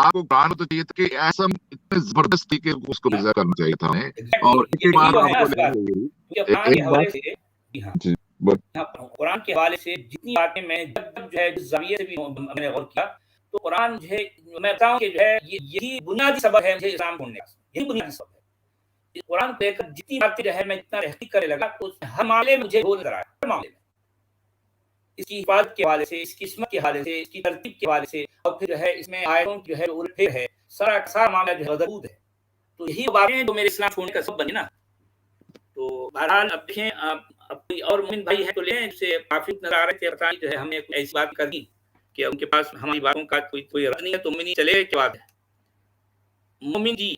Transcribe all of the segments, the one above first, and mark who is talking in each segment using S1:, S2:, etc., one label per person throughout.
S1: आपको कुरान तो चाहिए था कि ऐसा इतने जबरदस्त तरीके से उसको प्रिजर्व करना चाहिए था हमें।
S2: एग्जैक्टली,
S1: और
S2: यही
S1: एक बात
S2: तो है
S1: आपको
S2: असल बात। क्योंकि कुरान के
S1: एक
S2: हवाले
S1: बात
S2: से, जी हाँ,
S1: जी बट
S2: यहाँ पर हूँ, कुरान के हवाले से जितनी बातें मैं जब जब जो है जिस ज़ाविये से भी मैंने गौर किया, तो कुरान जो है मैं बताऊँ कि जो है यही बुनियादी सबक है मुझे इस्लाम ढूँढने का, यही बुनियादी सबक है। इस कुरान को लेकर जितनी बातें जो है मैं इतना तहकीक करने लगा, तो हर मामले में मुझे गोल नज़र आया, हर मामले में। इसकी हिफाज़त के हवाले से, इसकी किस्मत के हवाले से, इसकी तरतीब के हवाले से, और फिर जो है इसमें आयतों की जो है उलट-फेर है, सारा का सारा मामला जो है मज़बूत है। तो यही बातें हैं जो मेरे इस्लाम छोड़ने का सबब बनी ना। तो बहरहाल अब देखें, अब कोई और मोमिन भाई हैं तो लें, जिससे काफ़ी नज़र आ रहे थे, पता नहीं जो है हमने ऐसी बात कर दी कि उनके पास हमारी बातों का कोई रद्द नहीं है, तो मोमिन चले क्या बात है? मोमिन जी,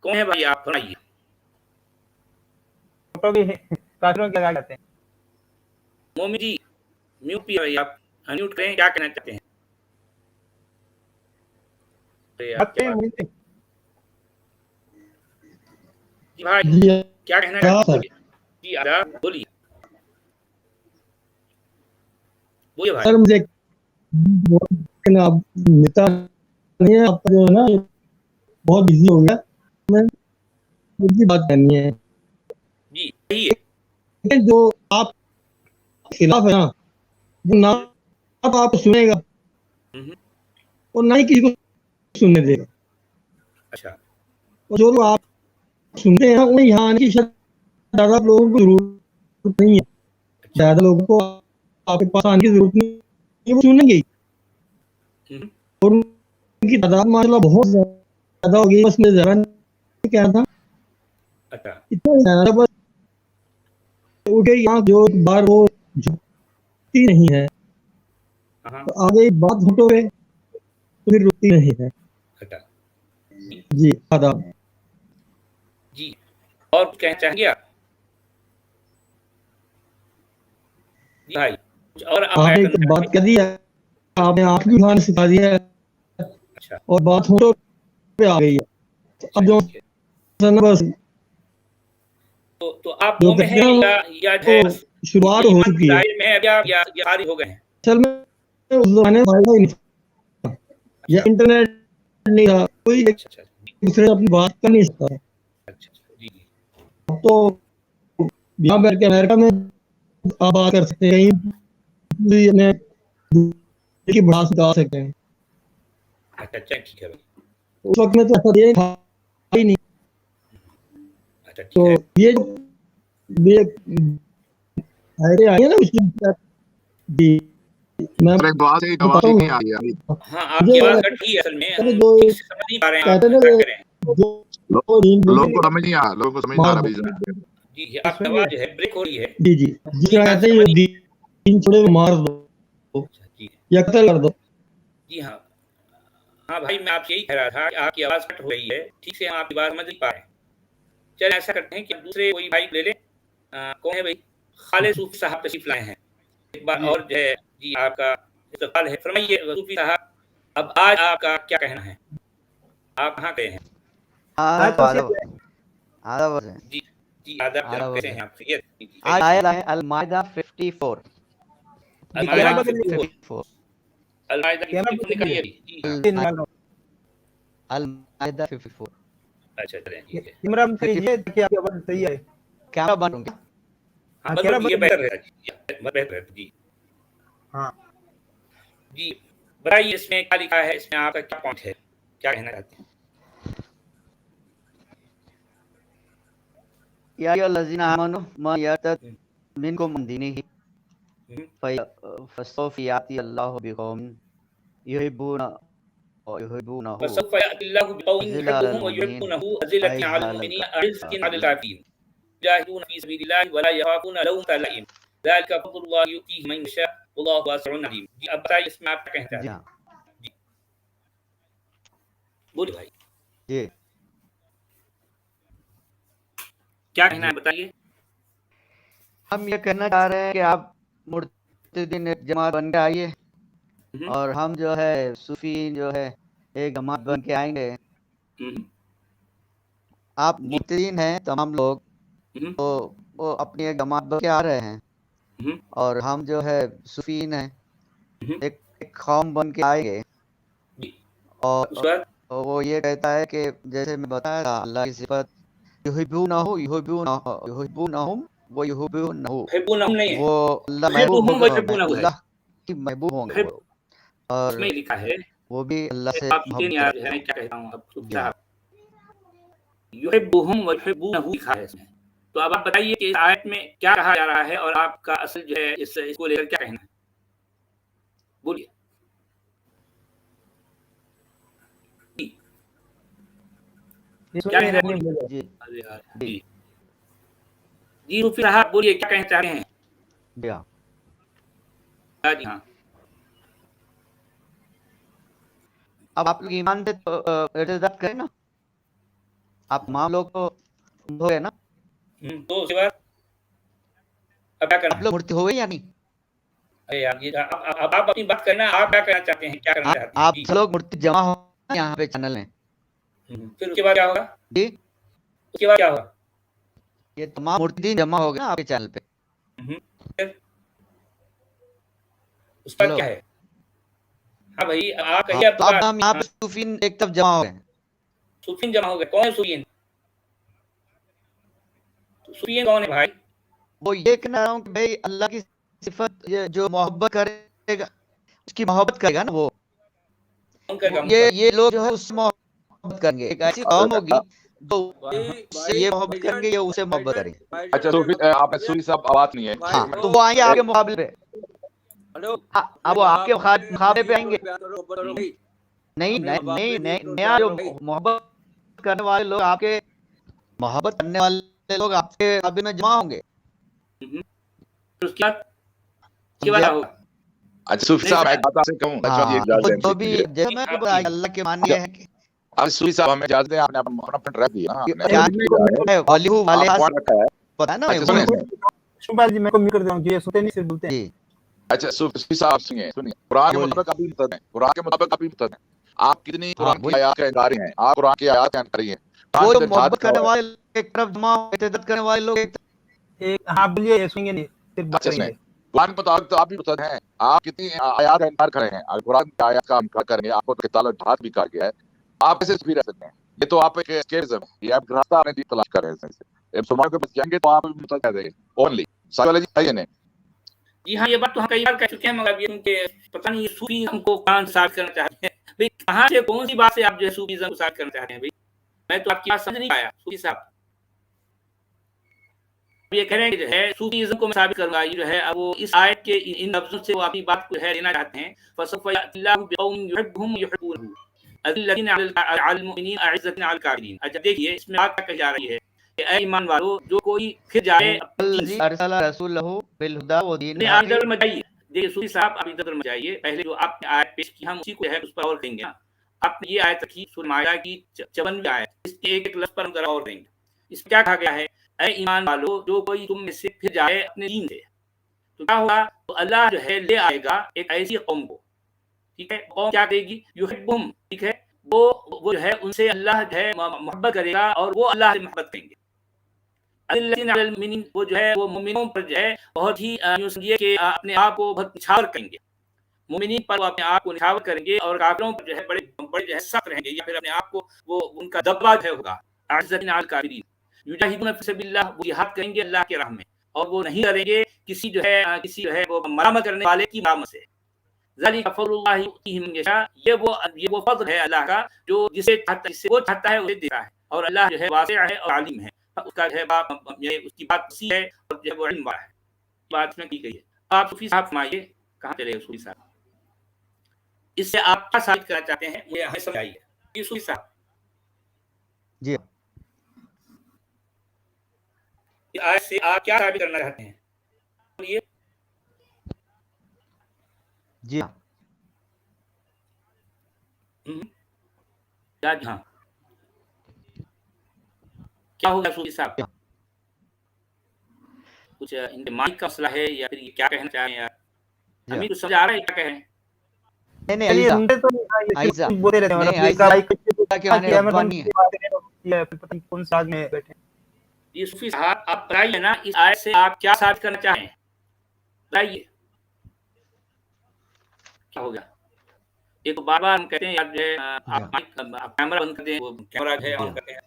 S2: कौन है भाई आप फरमाइए?
S3: फोटो भी काफिरों के लगा जाते हैं।
S2: मोमिन जी, म्यूट पे भाई आप अनम्यूट करें, क्या कहना चाहते हैं? अरे यार, क्या बात है? जी भाई, क्या कहना चाहते हैं? जी आदाब, बोलिए। बोलिए भाई।
S4: सर मुझे नेता नहीं है, आपका जो है ना बहुत बिजी हो गया, मैं उनकी बात करनी है।
S2: जी, सही है।
S4: जो आप खिलाफ है ना, वो ना आप सुनेगा और ना ही किसी को सुनने देगा।
S2: अच्छा।
S4: और जो लोग आप सुनते हैं उन्हें यहाँ आने की शायद ज्यादा लोगों को जरूरत नहीं है, ज्यादा लोगों को आपके पास आने की जरूरत नहीं है, वो सुनेंगे ही। और उनकी तादाद माशाल्लाह बहुत ज्यादा हो गई। बस मैं जरा कहना था,
S2: अच्छा,
S4: इतना ज्यादा बस उनके यहाँ जो बार वो झुकती नहीं है, तो आगे बात घुटोगे तो फिर रुकती नहीं है।
S2: अच्छा
S4: जी आदाब।
S2: जी, और कुछ कहना चाहेंगे आप? जी भाई, कुछ और आप
S4: आपने
S2: ऐड
S4: तो
S2: करना
S4: बात कर दी है, आपने आप भी खाना सिखा दिया है।
S2: अच्छा,
S4: और बात हो पे आ गई है, तो अब जो बस
S2: तो आप
S4: जो
S2: मोमिन
S4: कहते
S2: हैं
S4: हैं
S2: या जो है
S4: वो शुरुआत हो
S2: ईमान की
S4: चुकी है।
S2: दायरे में है या खारिज हो गए हैं?
S4: असल में उस जमाने में फायदा ही नहीं था, या इंटरनेट नहीं था, कोई एक
S2: अच्छा,
S4: दूसरे से अपनी बात कर नहीं सकता।
S2: अच्छा, जी,
S4: अब तो यहाँ बैठ के अमेरिका में आप बात कर सकते हैं, कहीं भी अपने की बढ़ा सिखा सकते हैं।
S2: अच्छा, ठीक है भाई।
S4: उस वक्त में तो ऐसा ये था ही नहीं।
S2: अच्छा, ठीक
S4: तो
S2: है।
S4: ये आइडिया आई है ना उसकी। जी मैं
S1: बात से
S4: बताता हूँ।
S1: नहीं आ रही है।
S2: हाँ, आपकी आवाज़ कट रही है असल में, हम
S4: जो
S2: ठीक से समझ नहीं पा रहे हैं आप
S4: कहते
S2: क्या
S4: हैं
S2: कह रहे हैं।
S1: लोगों को समझ नहीं आ रहा अभी।
S2: जी, आपकी आवाज़ जो है ब्रेक हो रही है।
S4: जी जी जी कहते हैं दीन छोड़े मार दो
S2: जी,
S4: या कत्ल कर दो।
S2: जी हाँ। हाँ भाई, मैं आपसे यही कह रहा था कि आपकी आवाज़ कट हो रही है, ठीक से हम आपकी बात समझ नहीं पा रहे हैं। चलिए ऐसा करते हैं कि हम दूसरे कोई भाई ले लें। कौन है भाई? खालिद सूफी साहब तशरीफ लाए हैं। एक बार और जो है जी आपका इस्तकबाल है। फरमाइए सूफी साहब, अब आज आपका क्या कहना है? आप कहाँ गए हैं? जी, जी आदाब जनाब, कैसे हैं आप? खैरियत? जी,
S5: आज आयत है अल-माइदा 54।
S2: अल-माइदा 54। अल-माइदा की 54 निकालिए अभी। जी हाँ।
S5: अल-माइदा 54।
S2: अच्छा, चलें ठीक है।
S3: इमरान करिए ताकि आपकी आवाज सही आए।
S5: कैमरा बंद हो गया?
S2: हाँ, बंद ये बेहतर रहेगा जी, बेहतर है जी।
S3: हाँ
S2: जी, बताइए इसमें क्या लिखा है, इसमें आपका क्या पॉइंट है, क्या कहना चाहते हैं?
S5: या अय्युहल्लज़ीना आमनू मन यर्तद मिनकुम अन दीनिही फसौफ याति अल्लाहु बिक़ौमिन युहिब्बूना व युहिब्बूनहु
S2: वसौफ यातिल्लाहु बिक़ौमिन युहिब्बुहुम व युहिब्बूनहु अज़िल्लतिन अलल मुमिनीन अज़िज़्ज़तिन अलल काफ़िरीन युजाहिदूना फ़ी सबीलिल्लाहि व ला यख़ाफ़ूना लawमता लाइम ज़ालिका फ़ज़्लुल्लाहि यु'तीहि मन यशा वल्लाहु वासिउन अलीम। जी, अब बताइए इसमें आप क्या कहना चाहते हैं? जी, बोलिए भाई।
S5: जी,
S2: क्या कहना है बताइए?
S5: हम ये कहना चाह रहे हैं कि आप मुर्तदिन एक जमात बन के आइए और हम जो है सूफी जो है एक जमात बन के आएंगे। आप मुर्तदीन हैं तमाम लोग, तो वो अपनी एक जमात बन के आ रहे हैं और हम जो है सूफीन हैं एक कौम बन के आएंगे
S2: उस बाद
S5: और वो ये कहता है कि जैसे मैं बताया था अल्लाह की सिफत युहिब्बूनहु युहिब्बूनहुम व युहिब्बूनहु,
S2: हिब्बुनहुम नहीं है,
S5: वो अल्लाह
S2: युहिब्बुहुम व
S5: महबूब
S2: युहिब्बुनहु है।
S5: अल्लाह की महबूब होंगे
S2: युहिब
S5: वो, और
S2: उसमें लिखा है,
S5: वो भी अल्लाह से
S2: आप सुनते नहीं
S5: मोहब्बत
S2: यार,
S5: रखते
S2: है
S5: हैं।
S2: क्या कहता हूँ अब सूफी
S5: जी हाँ।
S2: साहब, युहिब्बुहुम व युहिब्बुनहु लिखा है इसमें। तो अब आप बताइए कि इस आयत में क्या कहा जा रहा है और आपका असल जो है इसको लेकर क्या कहना है? बोलिए।
S3: इसमें
S2: क्या
S3: ये
S2: कहना है,
S3: रहने
S2: बोलिए।
S3: बोले।
S5: जी
S2: अरे यार,
S5: जी
S2: जी जी सूफी साहब बोलिए, क्या कहना चाहते हैं?
S5: जी हाँ।
S2: जी हाँ।
S5: अब आप लोग ईमान से तो इर्तिदाद करें ना, आप तमाम लोग तो हो गए ना,
S2: तो उसके बाद अब क्या करना
S5: आप
S2: है?
S5: लोग मूर्ति हो गए या नहीं?
S2: अरे यार, ये अब आप अपनी बात करना, आप क्या करना चाहते हैं, क्या करना चाहते हैं
S5: आप
S2: जी?
S5: सब लोग मूर्ति जमा हो यहाँ पे चैनल में।
S2: फिर उसके बाद क्या होगा?
S5: जी,
S2: उसके बाद क्या होगा?
S5: ये तमाम मूर्ति जमा हो गए ना आपके चैनल पे।
S2: फिर उसके बाद
S5: हेलो,
S2: क्या है? हाँ भाई, आप
S5: हाँ,
S2: कहिए अब
S5: तो अब
S2: बात।
S5: हम यहाँ पे सूफीन एक तरफ जमा हो गए हैं।
S2: सूफीन जमा हो गए, कौन है सूफीन? सूफीन कौन है भाई?
S5: वो ये कहना रहा हूँ कि भाई अल्लाह की सिफत, ये जो मोहब्बत करेगा उसकी मोहब्बत करेगा ना, वो
S2: कौन करेगा
S5: ये लोग जो है उससे मोहब्बत करेंगे। एक ऐसी कौम होगी जो उससे ये मोहब्बत करेंगे, ये उससे मोहब्बत करेंगे।
S1: अच्छा सूफी आप सूफी साहब आवाज नहीं है।
S5: हाँ, तो वो आएंगे आपके मुकाबले पे। अब वो आपके मुकाबले पे आएंगे। नहीं नहीं नहीं नहीं, नया जो मोहब्बत करने वाले लोग, आपके मोहब्बत करने वाले लोग आपके मुकाबले में जमा होंगे।
S2: फिर उसके बाद
S5: समझे
S2: क्या
S5: आप?
S2: होगा?
S1: अच्छा सूफी साहब एक बात आपसे कहूँ, अच्छा ये
S5: हाँ,
S1: इजाजत
S5: तो
S1: दें
S5: जो
S1: मुझे
S5: भी
S1: कीजिए।
S5: जैसे मैं आपको बताया, अल्लाह के मानिए है कि
S1: अब सूफी साहब हमें इजाजत दें, आपने अपना फ्रेंड रख दिया ना, आपने
S5: क्या
S1: अपना किया है,
S5: वॉल्यूम वाले
S1: आप पॉइंट रखा है।
S5: पता है ना,
S1: अच्छा
S5: वो
S1: सुनिए
S3: शुभाल जी मैं को म्यूट कर दूं, ये सुनते नहीं, सिर्फ बोलते हैं।
S5: जी
S1: अच्छा सूफी साहब सुनिए सुनिए, कुरान के
S5: बोलिए।
S1: मुताबिक आप भी मुतद हैं, कुरान के मुताबिक आप भी मुतद हैं। आप कितनी
S5: हाँ,
S1: कुरान की
S5: बोलिए।
S1: आयत के इंकारी हैं, आप कुरान की आयत के इंकारी हैं।
S5: वो
S1: कुरान
S5: जो
S1: के इरशाद
S5: मोहब्बत
S1: क्या
S5: करने
S1: है?
S5: वाले लोग एक तरफ जमा हो, इत्तेदाद करने वाले लोग एक तरफ।
S3: एक हाँ बोलिए, ये सुनेंगे नहीं, सिर्फ बात
S1: अच्छा सुनिए,
S3: करेंगे।
S1: कुरान के मुताबिक तो आप भी मुतद हैं। आप कितनी आयत का इनकार कर रहे हैं, अगर कुरान की आयत का इनकार करेंगे, आपको तो किताब हाथ भी कर गया है, आप कैसे भी रह सकते हैं? ये तो आप एक एस्केपिज्म है, ये आप रास्ता अपने लिए तलाश कर रहे हैं। मुसलमानों के पास जाएंगे तो आप भी मुतद कह देंगे ओनली साइकोलॉजी है नहीं।
S2: जी हाँ, ये बात तो हम कई बार कह चुके हैं, मगर अब ये उनके पता नहीं ये सूफी हमको कहाँ से साबित करना चाहते हैं भाई, कहाँ से कौन सी बात से आप जो है सूफीज़्म को साबित करना चाहते हैं भाई? मैं तो आपकी बात समझ नहीं पाया सूफी साहब। ये कह रहे हैं कि जो है सूफीज़्म को मैं साबित करूंगा, ये जो है अब वो इस आयत के इन लफ्ज़ों से वो अपनी बात को है लेना चाहते हैं। फसफ़ यअतिल्लाहु बिक़ौमिन युहिब्बुहुम युहिब्बूनहु अज़िल्लतिन अलल मुमिनीन अइज़्ज़तिन अलल काफ़िरीन। अच्छा देखिए, इसमें बात क्या कही जा रही है कि ऐ ईमान वालों, जो कोई फिर जाए अपने दीन
S5: वल्लज़ी
S2: से,
S5: अरसला रसूलहु बिल हुदा व दीनिल
S2: आप
S5: हक़।
S2: इधर मत जाइए। देखिए सूफी साहब, आप इधर मत जाइए। पहले जो आपने आयत पेश की, हम उसी को है उस पर और करेंगे ना। आपने ये आयत रखी सूरह माइदा की 54वीं आयत, इसके एक-एक लफ्ज़ पर हम ज़रा और करेंगे। इसमें क्या कहा गया है? ऐ ईमान वालों, जो कोई तुम में से फिर जाए अपने दीन से, तो क्या होगा? तो अल्लाह जो है ले आएगा एक ऐसी कौम को, ठीक है? कौम क्या करेगी? युहिब्बुहुम, ठीक है? वो जो है उनसे अल्लाह जो है मोहब्बत करेगा और वो अल्लाह से मोहब्बत करेंगे। अज़िल्लतिन अलल मुमिनीन, वो जो है वो मुमिनों पर जो है बहुत ही यूँ समझिए कि अपने आप को बहुत निछावर करेंगे। मुमिनीन पर वो अपने आप को निछावर करेंगे और काफिरों पर जो है बड़े बड़े जो है सख्त रहेंगे, या फिर अपने आप को वो उनका दबदबा जो है होगा। अअज़्ज़तिन अलल काफ़िरीन युजाहिदून फी सबिलिल्लाह, वो जिहाद करेंगे अल्लाह की राह में, और वो नहीं करेंगे किसी जो है वो मरामत करने वाले की मरामत से। ज़ालिका फ़ज़्लुल्लाहि युअतीहि मन यशा, ये वो फज़्ल है अल्लाह का, जो जिसे वो चाहता है उसे देता है, और अल्लाह जो है वासिअ है और आलिम है। उसका जो है उसकी बात वसी है और जो है वो इल्म वाला है। बात में की गई है। आप सूफी साहब फरमाइए, कहाँ चले गए सूफी साहब? इससे आप क्या साबित करना चाहते हैं, ये हमें समझाइए। ये सूफी साहब,
S5: जी
S2: इस आयत से आप क्या साबित करना चाहते हैं? बोलिए।
S5: जी हाँ।
S2: हाँ, क्या होगा सूफी साहब? कुछ इनके माइक का मसला है, या फिर ये क्या कहना चाह रहे हैं यार? हमें कुछ समझ आ रहा है क्या कह रहे हैं?
S5: नहीं
S3: चलिए
S5: ऐसा
S3: सुनते तो नहीं, हाँ, ये
S5: ऐसा
S3: सिर्फ बोलते रहते हैं,
S5: नहीं,
S3: मतलब ये
S5: ऐसा
S3: कढ़ाई कुछ
S5: के माने
S3: किया, मतलब
S5: रब्बानी
S3: उनकी
S5: है।
S3: बातें ये पता नहीं कौन सा आज में बैठे हैं।
S2: ये सूफी साहब, आप बताइए ना, इस आयत से आप क्या साबित करना चाहें? बताइए, क्या हो गया? ये तो बार बार हम कहते हैं यार जो है आप कैमरा बंद कर दें, वो कैमरा जो है ऑन करते हैं,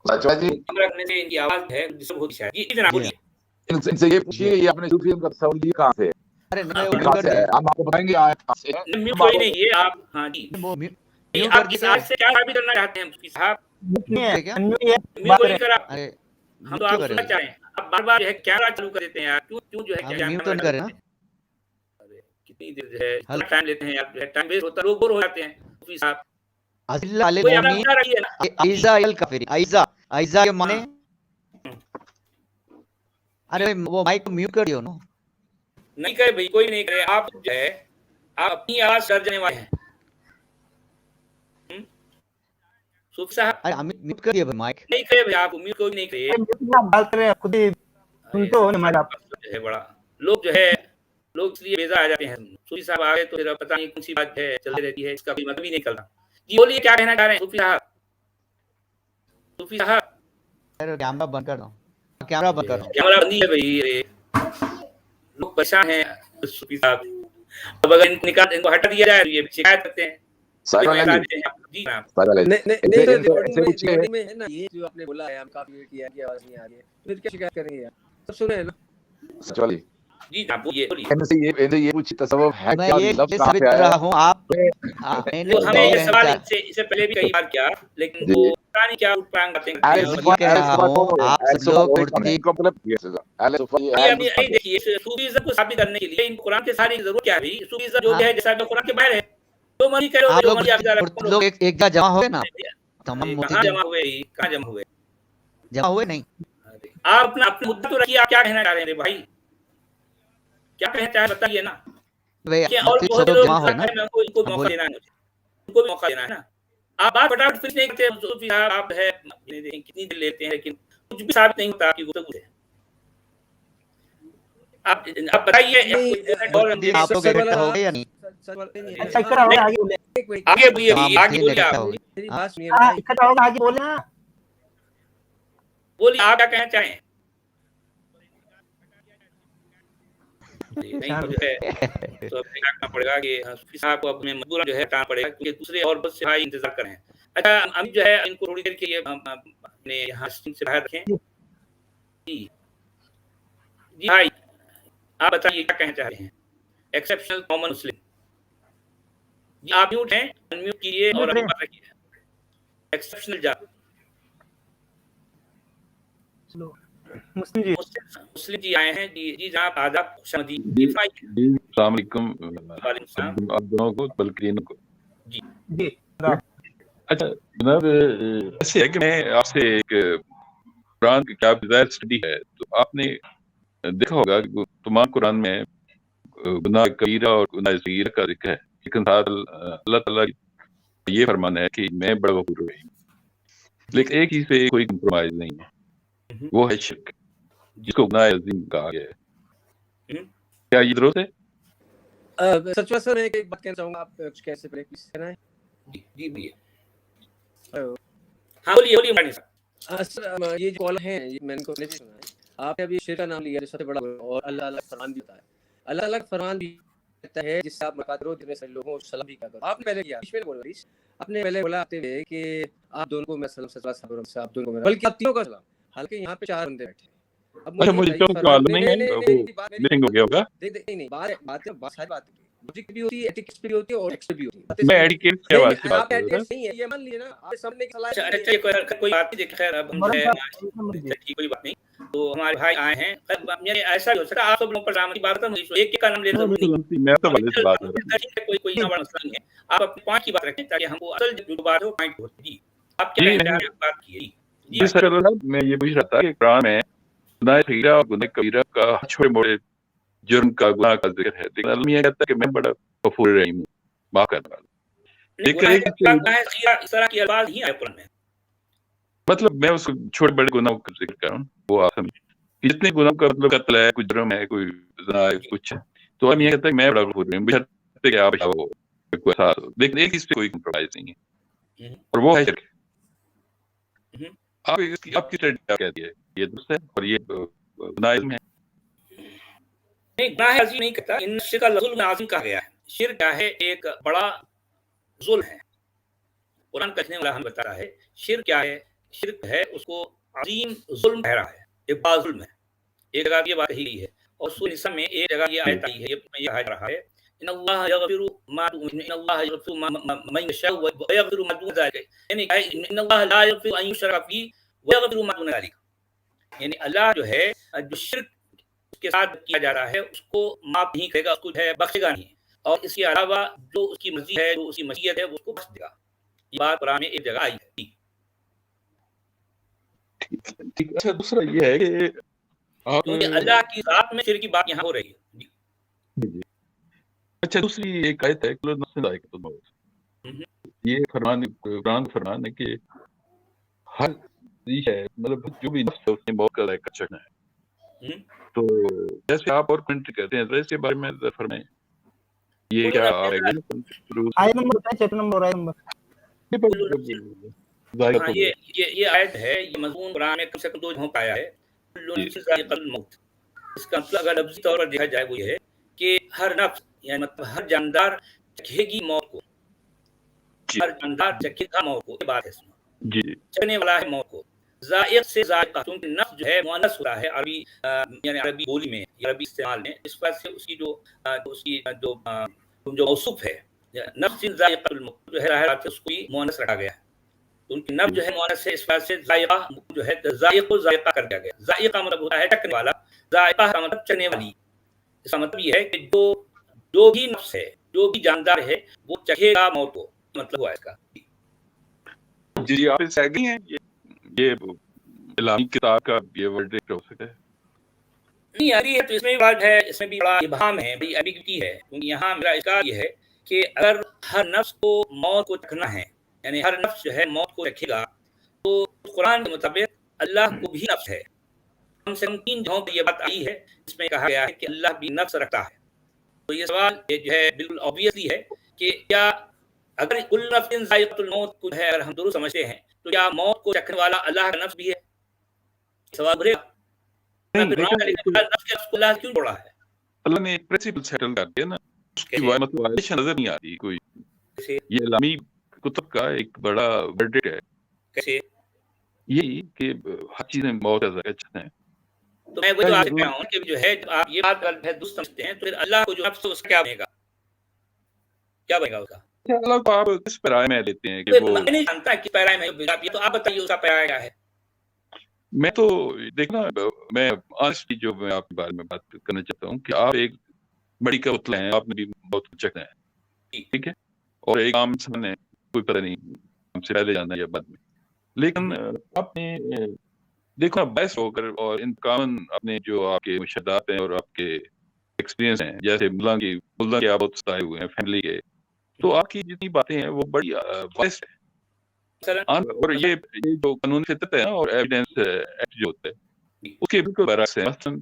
S1: अच्छा जी,
S2: कैमरा करने से इनकी आवाज है डिस्टर्ब होती है। जी जनाब बोलिए।
S1: इनसे ये पूछिए ये आपने सूफीज़्म का तस्वुर लिया कहाँ से है?
S5: अरे नहीं
S2: हाँ,
S5: वो
S1: कहाँ
S5: म्यूट
S1: से
S5: कर
S1: है?
S5: दिया,
S1: हम आपको बताएंगे आयत कहाँ से है।
S2: म्यूट कोई नहीं, ये आप हाँ जी
S5: वो
S2: ये
S5: म्यूट
S2: आप
S5: कर
S2: इस
S5: दिया
S2: आज से क्या साबित करना चाहते हैं मुफ्ती साहब?
S3: नहीं है,
S5: क्या?
S3: अनम्यूट है,
S2: म्यूट
S3: बात
S2: कोई
S3: करें।
S2: नहीं करा,
S5: अरे
S2: हम
S5: म्यूट
S2: तो
S5: क्यों
S2: आप
S5: कर
S2: सुनना
S5: रहे
S2: चाह रहे हैं। आप बार बार जो है कैमरा चालू कर देते हैं यार, क्यों जो है
S5: हो?
S2: कैमरा
S5: म्यूट ऑन
S2: चालू
S5: करें ना।
S2: करते हैं? अरे कितनी देर जो है इतना टाइम लेते हैं यार, जो है टाइम वेस्ट होता है, लोग बोर हो जाते हैं मुफ्ती साहब।
S5: अज़िल्ला अल
S2: कोई अपना
S5: मोमिनीन
S2: मुद्दा रखिए ना।
S5: आइज़ा अल काफिरीन, आइज़ा के माने,
S2: हाँ।
S5: अरे वो माइक को म्यूट कर दियो ना।
S2: नहीं करे भाई, कोई नहीं करे, आप जो है आप अपनी आवाज डर जाने वाले हैं। सूफी साहब
S5: अरे म्यूट कर दिया भाई माइक।
S2: नहीं करे भाई, आप उम्मीद कोई नहीं करे।
S3: म्यूट में आप बात करें, खुद ही सुनते हो ना हमारा आप।
S2: जो है बड़ा लोग जो है लोग इसलिए बेजा आ जाते हैं। सूफी साहब आ गए तो फिर पता नहीं कौन सी बात है चलती रहती है, इसका कोई मतलब ही नहीं निकलता। जी बोलिए, क्या कहना चाह रहे हैं सूफी साहब? सूफी साहब
S5: अरे कैमरा बंद कर दो, कैमरा बंद कर दो।
S2: कैमरा बंदी है भाई। अरे लोग परेशान हैं सूफी साहब, अब अगर इनको निकाल, इनको हटा दिया जाए तो ये शिकायत करते हैं।
S1: साइकिल
S2: हटा
S1: जी,
S2: देते हैं। जी जनाब।
S1: साइकिल
S6: नहीं नहीं
S1: इनसे
S6: नहीं तो
S1: इनसे
S6: रिकॉर्डिंग
S1: इनसे
S6: में
S1: पूछिए
S6: रिकॉर्डिंग में है ना, ये जो आपने बोला है हम काफी वेट किया कि आवाज नहीं आ रही है, फिर क्या शिकायत करेंगे यार? सब सुन रहे हैं ना।
S1: सच वाली
S2: जी जनाब बोलिए बोलिए।
S1: इनसे ये पूछिए तसव्वुफ है
S5: मैं
S1: क्या,
S5: ये
S1: लफ्ज कहाँ
S5: साबित
S1: से
S5: कर
S1: आया
S5: रहा
S1: है?
S5: हूँ मैंने
S2: तो हमें
S5: नहीं
S2: ये सवाल
S5: कहना
S2: इससे पहले भी कई बार किया, लेकिन
S1: जी।
S2: वो पता नहीं क्या उठपांग बातें करते
S1: अहले
S2: हैं।
S5: मैं
S2: और
S1: सुफा
S5: कह रहा हूँ आप सब लोग कुर्ती
S1: इनको मतलब अहले सुफा ये
S2: ये
S1: है
S2: अभी नहीं देखिए, सूफीज़्म को साबित करने के लिए इन कुरान के सारी जरूरत क्या है भाई? सूफीज़्म जो है जैसा कुरान के बाहर है, जो मर्जी करो,
S5: आप
S2: जो
S5: लोग
S2: मर्जी आप जा
S5: कुर्ती लोग एक जगह जमा हुए ना, तमाम
S2: कहाँ
S5: मुर्तिदीन
S2: जमा हुए? कहाँ जमा हुए?
S5: जमा हुए नहीं।
S2: आप अपना अपना मुद्दा तो रखिए, आप क्या कहना चाह रहे हैं भाई? क्या कहना चाह रहे हैं बताइए ना।
S5: वे
S2: और
S5: मुर्तिद
S2: बहुत
S5: सब लोग
S2: लोग
S5: जमा हुए ना।
S2: इनको भी मौका देना है, मुझे उनको भी मौका देना है ना। आप बात फटाफट फिर नहीं करते सूफी साहब, आप है कितनी देर लेते हैं, लेकिन कुछ भी साबित नहीं होता आपकी गुफ्तगू से। आप बताइए और
S5: मुर्तिदीन आप लोग इकट्ठा हो गए या नहीं?
S3: अच्छा इकट्ठा होगा, आगे बोले।
S2: आगे बोलिए
S5: तमाम
S2: भी, आगे
S5: मुर्तिदीन
S2: बोलिए
S5: इकट्ठा
S2: आप।
S5: हो गए।
S6: मेरी बात सुनिए
S3: हाँ,
S6: भाई।
S3: इकट्ठा होगा, आगे बोले ना।
S2: बोलिए आप क्या कहना चाहें? नहीं तो जो है तो अब देखना पड़ेगा कि सूफी साहब को अब हमें मजबूरन जो है हटाना पड़ेगा, क्योंकि दूसरे और बहुत से भाई इंतजार कर रहे हैं। अच्छा हम जो है इनको थोड़ी देर के लिए अपने यहाँ स्क्रीन से बाहर रखें। जी जी भाई, आप बताइए क्या कहना चाह रहे हैं? एक्सेप्शनल कॉमन मुस्लिम जी, आप म्यूट हैं, अनम्यूट कीजिए और अपनी बात रखिए। एक्सेप्शनल जात
S3: चलो, मुस्लिम जी।
S2: मुस्लिम जी आए हैं। जी जी जनाब, आदाब, खुशामदीद। जी फरमाइए।
S7: अस्सलाम वालेकुम
S2: वालेकुम सलाम।
S7: आप दोनों को, बल्करीन को।
S2: जी
S3: जी
S7: अच्छा जनाब, ऐसे है कि मैं आपसे एक कुरान की क्या बिज़ायर स्टडी है, तो आपने देखा होगा कि तमाम कुरान में गुनाह कबीरा और गुनाह सगीरा का जिक्र है, लेकिन साथ अल्लाह ताला का ये फरमान है कि मैं बड़ा गफूर रहीम। लेकिन एक चीज पे कोई कंप्रोमाइज नहीं है, वो है शिर्क, जिसको गुनाह अजीम कहा गया है। क्या ये दुरुस्त है?
S6: सचवा सर, मैं एक बात कहना चाहूंगा, आप कुछ कैसे पहले प्लीज कहना है।
S2: जी जी बोलिए।
S6: हेलो।
S2: हाँ बोलिए बोलिए मानी साहब।
S6: सर ये जो कॉल है ये मैंने को नहीं सुना है। आपने अभी शिर्क का नाम लिया जो सबसे बड़ा, और अल्लाह अल्लाह फरमान भी बताया। अल्लाह अल्लाह फरमान भी कहता है जिससे आप मुकादरो जितने सारे लोगों को सलाम भी क्या करो। आपने पहले किया, इसमें बोल रही आपने पहले बोला आते हुए कि आप दोनों को मैं सलाम सल्लल्लाहु आप दोनों को, बल्कि आप तीनों का सलाम, हालांकि यहाँ पे 4 बंदे बैठे हैं। अब
S7: अच्छा मुझे तो मालूम नहीं है, वो मिसिंग हो गया होगा।
S6: नहीं बात सारी बात लॉजिक भी होती है, एथिक्स भी होती है और एक्स भी होती है।
S7: मैं एडिकेट की आवाज की बात
S6: आप
S7: कर रहा था।
S6: एथिक्स नहीं है, ये मान लीजिए ना, आप सामने की सलाह
S2: अच्छा अच्छा, कोई बात नहीं, देखिए खैर अब हम जो है अच्छा, ठीक कोई बात नहीं। तो हमारे भाई आए हैं, मेरे ऐसा भी हो सकता है आप सब लोगों पर रामती बात कर, एक एक का नाम लेना जरूरी नहीं।
S7: मैं तो वाले से बात कर रहा हूँ।
S2: कोई इतना बड़ा मसला नहीं है, आप अपने पॉइंट की बात रखें ताकि हमको असल जो बात है वो पॉइंट हो। जी आप क्या कहना चाह रहे हैं, बात कीजिए।
S7: जी सर, मैं ये पूछ रहा था कि कुरान में गुनाह सगीरा और गुनाह कबीरा का छोटे मोटे जुर्म का गुनाह का जिक्र है, लेकिन अल्लाह ये कहता है कि मैं बड़ा गफूर रहीम हूँ, माफ करने वाला। लेकिन
S2: इस तरह की अल्फाज नहीं आए कुरान में।
S7: मतलब मैं उस छोटे बड़े गुनाहों का जिक्र कर रहा हूँ, वो आप समझ कि जितने गुनाहों का मतलब कत्ल है, कोई जुर्म है, कोई ज़िना है, कुछ है, तो हम ये कहते हैं कि मैं बड़ा गफूर रहीम, बशर्ते कि आप हो कोई एहसास हो। लेकिन एक चीज पे कोई कंप्रोमाइज नहीं है, और वो है शिर्क। आपकी स्टडी क्या कहती है, ये दुरुस्त है और ये गुनाह है?
S2: नहीं, गुनाह अज़ीम नहीं कहता, इन शिर्क अल-अज़ीम आज़िम कहा गया है। शिर्क क्या है? एक बड़ा जुल्म है। कुरान कहने वाला हमें बता रहा है शिर्क क्या है। शिर्क है उसको अजीम जुल्म कह रहा है, एक बड़ा जुल्म है। एक जगह ये बात कही गई है और सूरह निसा में एक जगह ये आयत आई है, ये कहा जा रहा है इन्नल्लाह यगफिरु मा इन्नल्लाह यगफिरु मा यशाउ व यगफिरु मा दून ज़ालिक, यानी इन्नल्लाह ला यगफिरु अन युशरका बिही व यगफिरु मा दून ज़ालिक, यानी अल्लाह जो है जो शिर्क के साथ किया जा रहा है उसको माफ नहीं करेगा, उसको जो है बख्शेगा नहीं, और इसके अलावा जो उसकी मर्जी है, जो उसकी मशीयत है वो उसको बख्श देगा। ये बात कुरान में एक जगह आई है।
S7: ठीक। अच्छा, दूसरा ये है कि आप
S2: क्योंकि अल्लाह की ज़ात में शिर्क की बात यहाँ हो रही है।
S7: जी। अच्छा, दूसरी एक आयत है कुल नफ्सिन ज़ाइक़तुल मौत। ये फरमान कुरान का फरमान है कि हर चीज़ है, मतलब जो भी नफ्स है उसने मौत का ज़ायक़ा चखना है। तो जैसे आप और कमेंट करते हैं तो इसके बारे में ज़रा फरमाएं। ये क्या
S3: आयत नंबर बताएं, चैप्टर नंबर और आयत नंबर।
S2: हाँ, ये आयत है, ये मज़मून कुरान में कम से कम 2 जगहों पे आया है। कुल्लु नफ्सिन ज़ाइक़तुल मौत। इसका मतलब अगर लफ्ज़ी तौर पर देखा जाए वो ये है कि हर नफ्स यानी मतलब हर जानदार चखेगी मौत को, हर जानदार चखेगा मौत को, ये बात है इसमें।
S7: जी।
S2: चखने वाला है मौत को। ज़ाइक़ से ज़ाइक़ा, क्योंकि नफ्स जो है मुअन्नस होता है अरबी यानी अरबी बोली में या अरबी इस्तेमाल में, इस बात से उसकी जो मौसूफ है नफ्सिन ज़ाइक़तुल मौत जो है ज़ाहिर बात है उसको ही मुअन्नस रखा गया है। तो उनकी नफ्स जो है मुअन्नस है, इस बात से ज़ाइक़ा जो है ज़ाइक़ को ज़ाइक़ा कर दिया गया। ज़ाइक़ा मतलब होता है चखने वाला, ज़ाइक़ा का मतलब चखने वाली। इसका मतलब ये है कि जो भी नफ्स है, जो भी जानदार है वो चखेगा मौत को, मतलब हुआ इसका।
S7: जी, आप इससे एग्री हैं? ये इस्लामी किताब का ये वर्डिक्ट हो सकता है?
S2: नहीं, एग्री है तो इसमें भी बात है, इसमें भी बड़ा इबहाम है, बड़ी एम्बिग्यूटी है, क्योंकि यहाँ मेरा इसका ये है कि अगर हर नफ्स को मौत को चखना है, यानी हर नफ्स जो है मौत को चखेगा, तो कुरान के मुताबिक अल्लाह को भी नफ्स है। कम से कम 3 जगहों पर ये बात आई है, इसमें कहा गया है कि अल्लाह भी नफ्स रखता है। तो ये सवाल ये जो है बिल्कुल ऑब्वियसली है कि क्या अगर कुल्लु नफ्सिन ज़ाइक़तुल मौत को है अगर हम दुरुस्त समझते हैं तो क्या मौत को चखने वाला अल्लाह का नफ्स भी है? सवाल उभरेगा।
S7: नहीं,
S2: फिर नफ्स के उसको अल्लाह क्यों जोड़ा है?
S7: अल्लाह ने एक प्रिंसिपल सेटल कर दिया ना, उसकी
S2: कैसे?
S7: मतलब वायलेशन नजर नहीं आती कोई।
S2: कैसे?
S7: ये इस्लामी कुतुब का एक बड़ा वर्डिक्ट है,
S2: कैसे?
S7: यही कि हर चीज़ में मौत का ज़ायक़ा चखना है।
S2: तो मैं वही तो आपसे कह रहा हूँ कि जो है आप ये बात दुरुस्त समझते हैं तो फिर अल्लाह को जो नफ्स है उसका क्या बनेगा? क्या बनेगा उसका?
S7: अल्लाह को आप किस पैराए में लेते हैं कि
S2: मैं
S7: वो
S2: नहीं जानता कि पैराए में आप ये तो आप बताइए उसका पैराए क्या है?
S7: मैं तो देखना, मैं ऑनेस्टली जो मैं आपके बारे में बात करना चाहता हूँ कि आप एक बड़ी का पुतला हैं, आपने भी बहुत कुछ चखना है, ठीक है? और एक आम इंसान है, कोई पता नहीं हमसे पहले जाना या बाद में। लेकिन आपने देखो ना बहस होकर और इन कामन अपने जो आपके मुशाहदात हैं और आपके एक्सपीरियंस हैं, जैसे मुल्ला के आप बहुत सताए हुए हैं फैमिली के, तो आपकी जितनी बातें हैं वो बड़ी वाइस्ट है। और ये जो कानूनी फितरत है और एविडेंस एक्ट जो होता है उसके बिल्कुल बरअक्स है। मसलन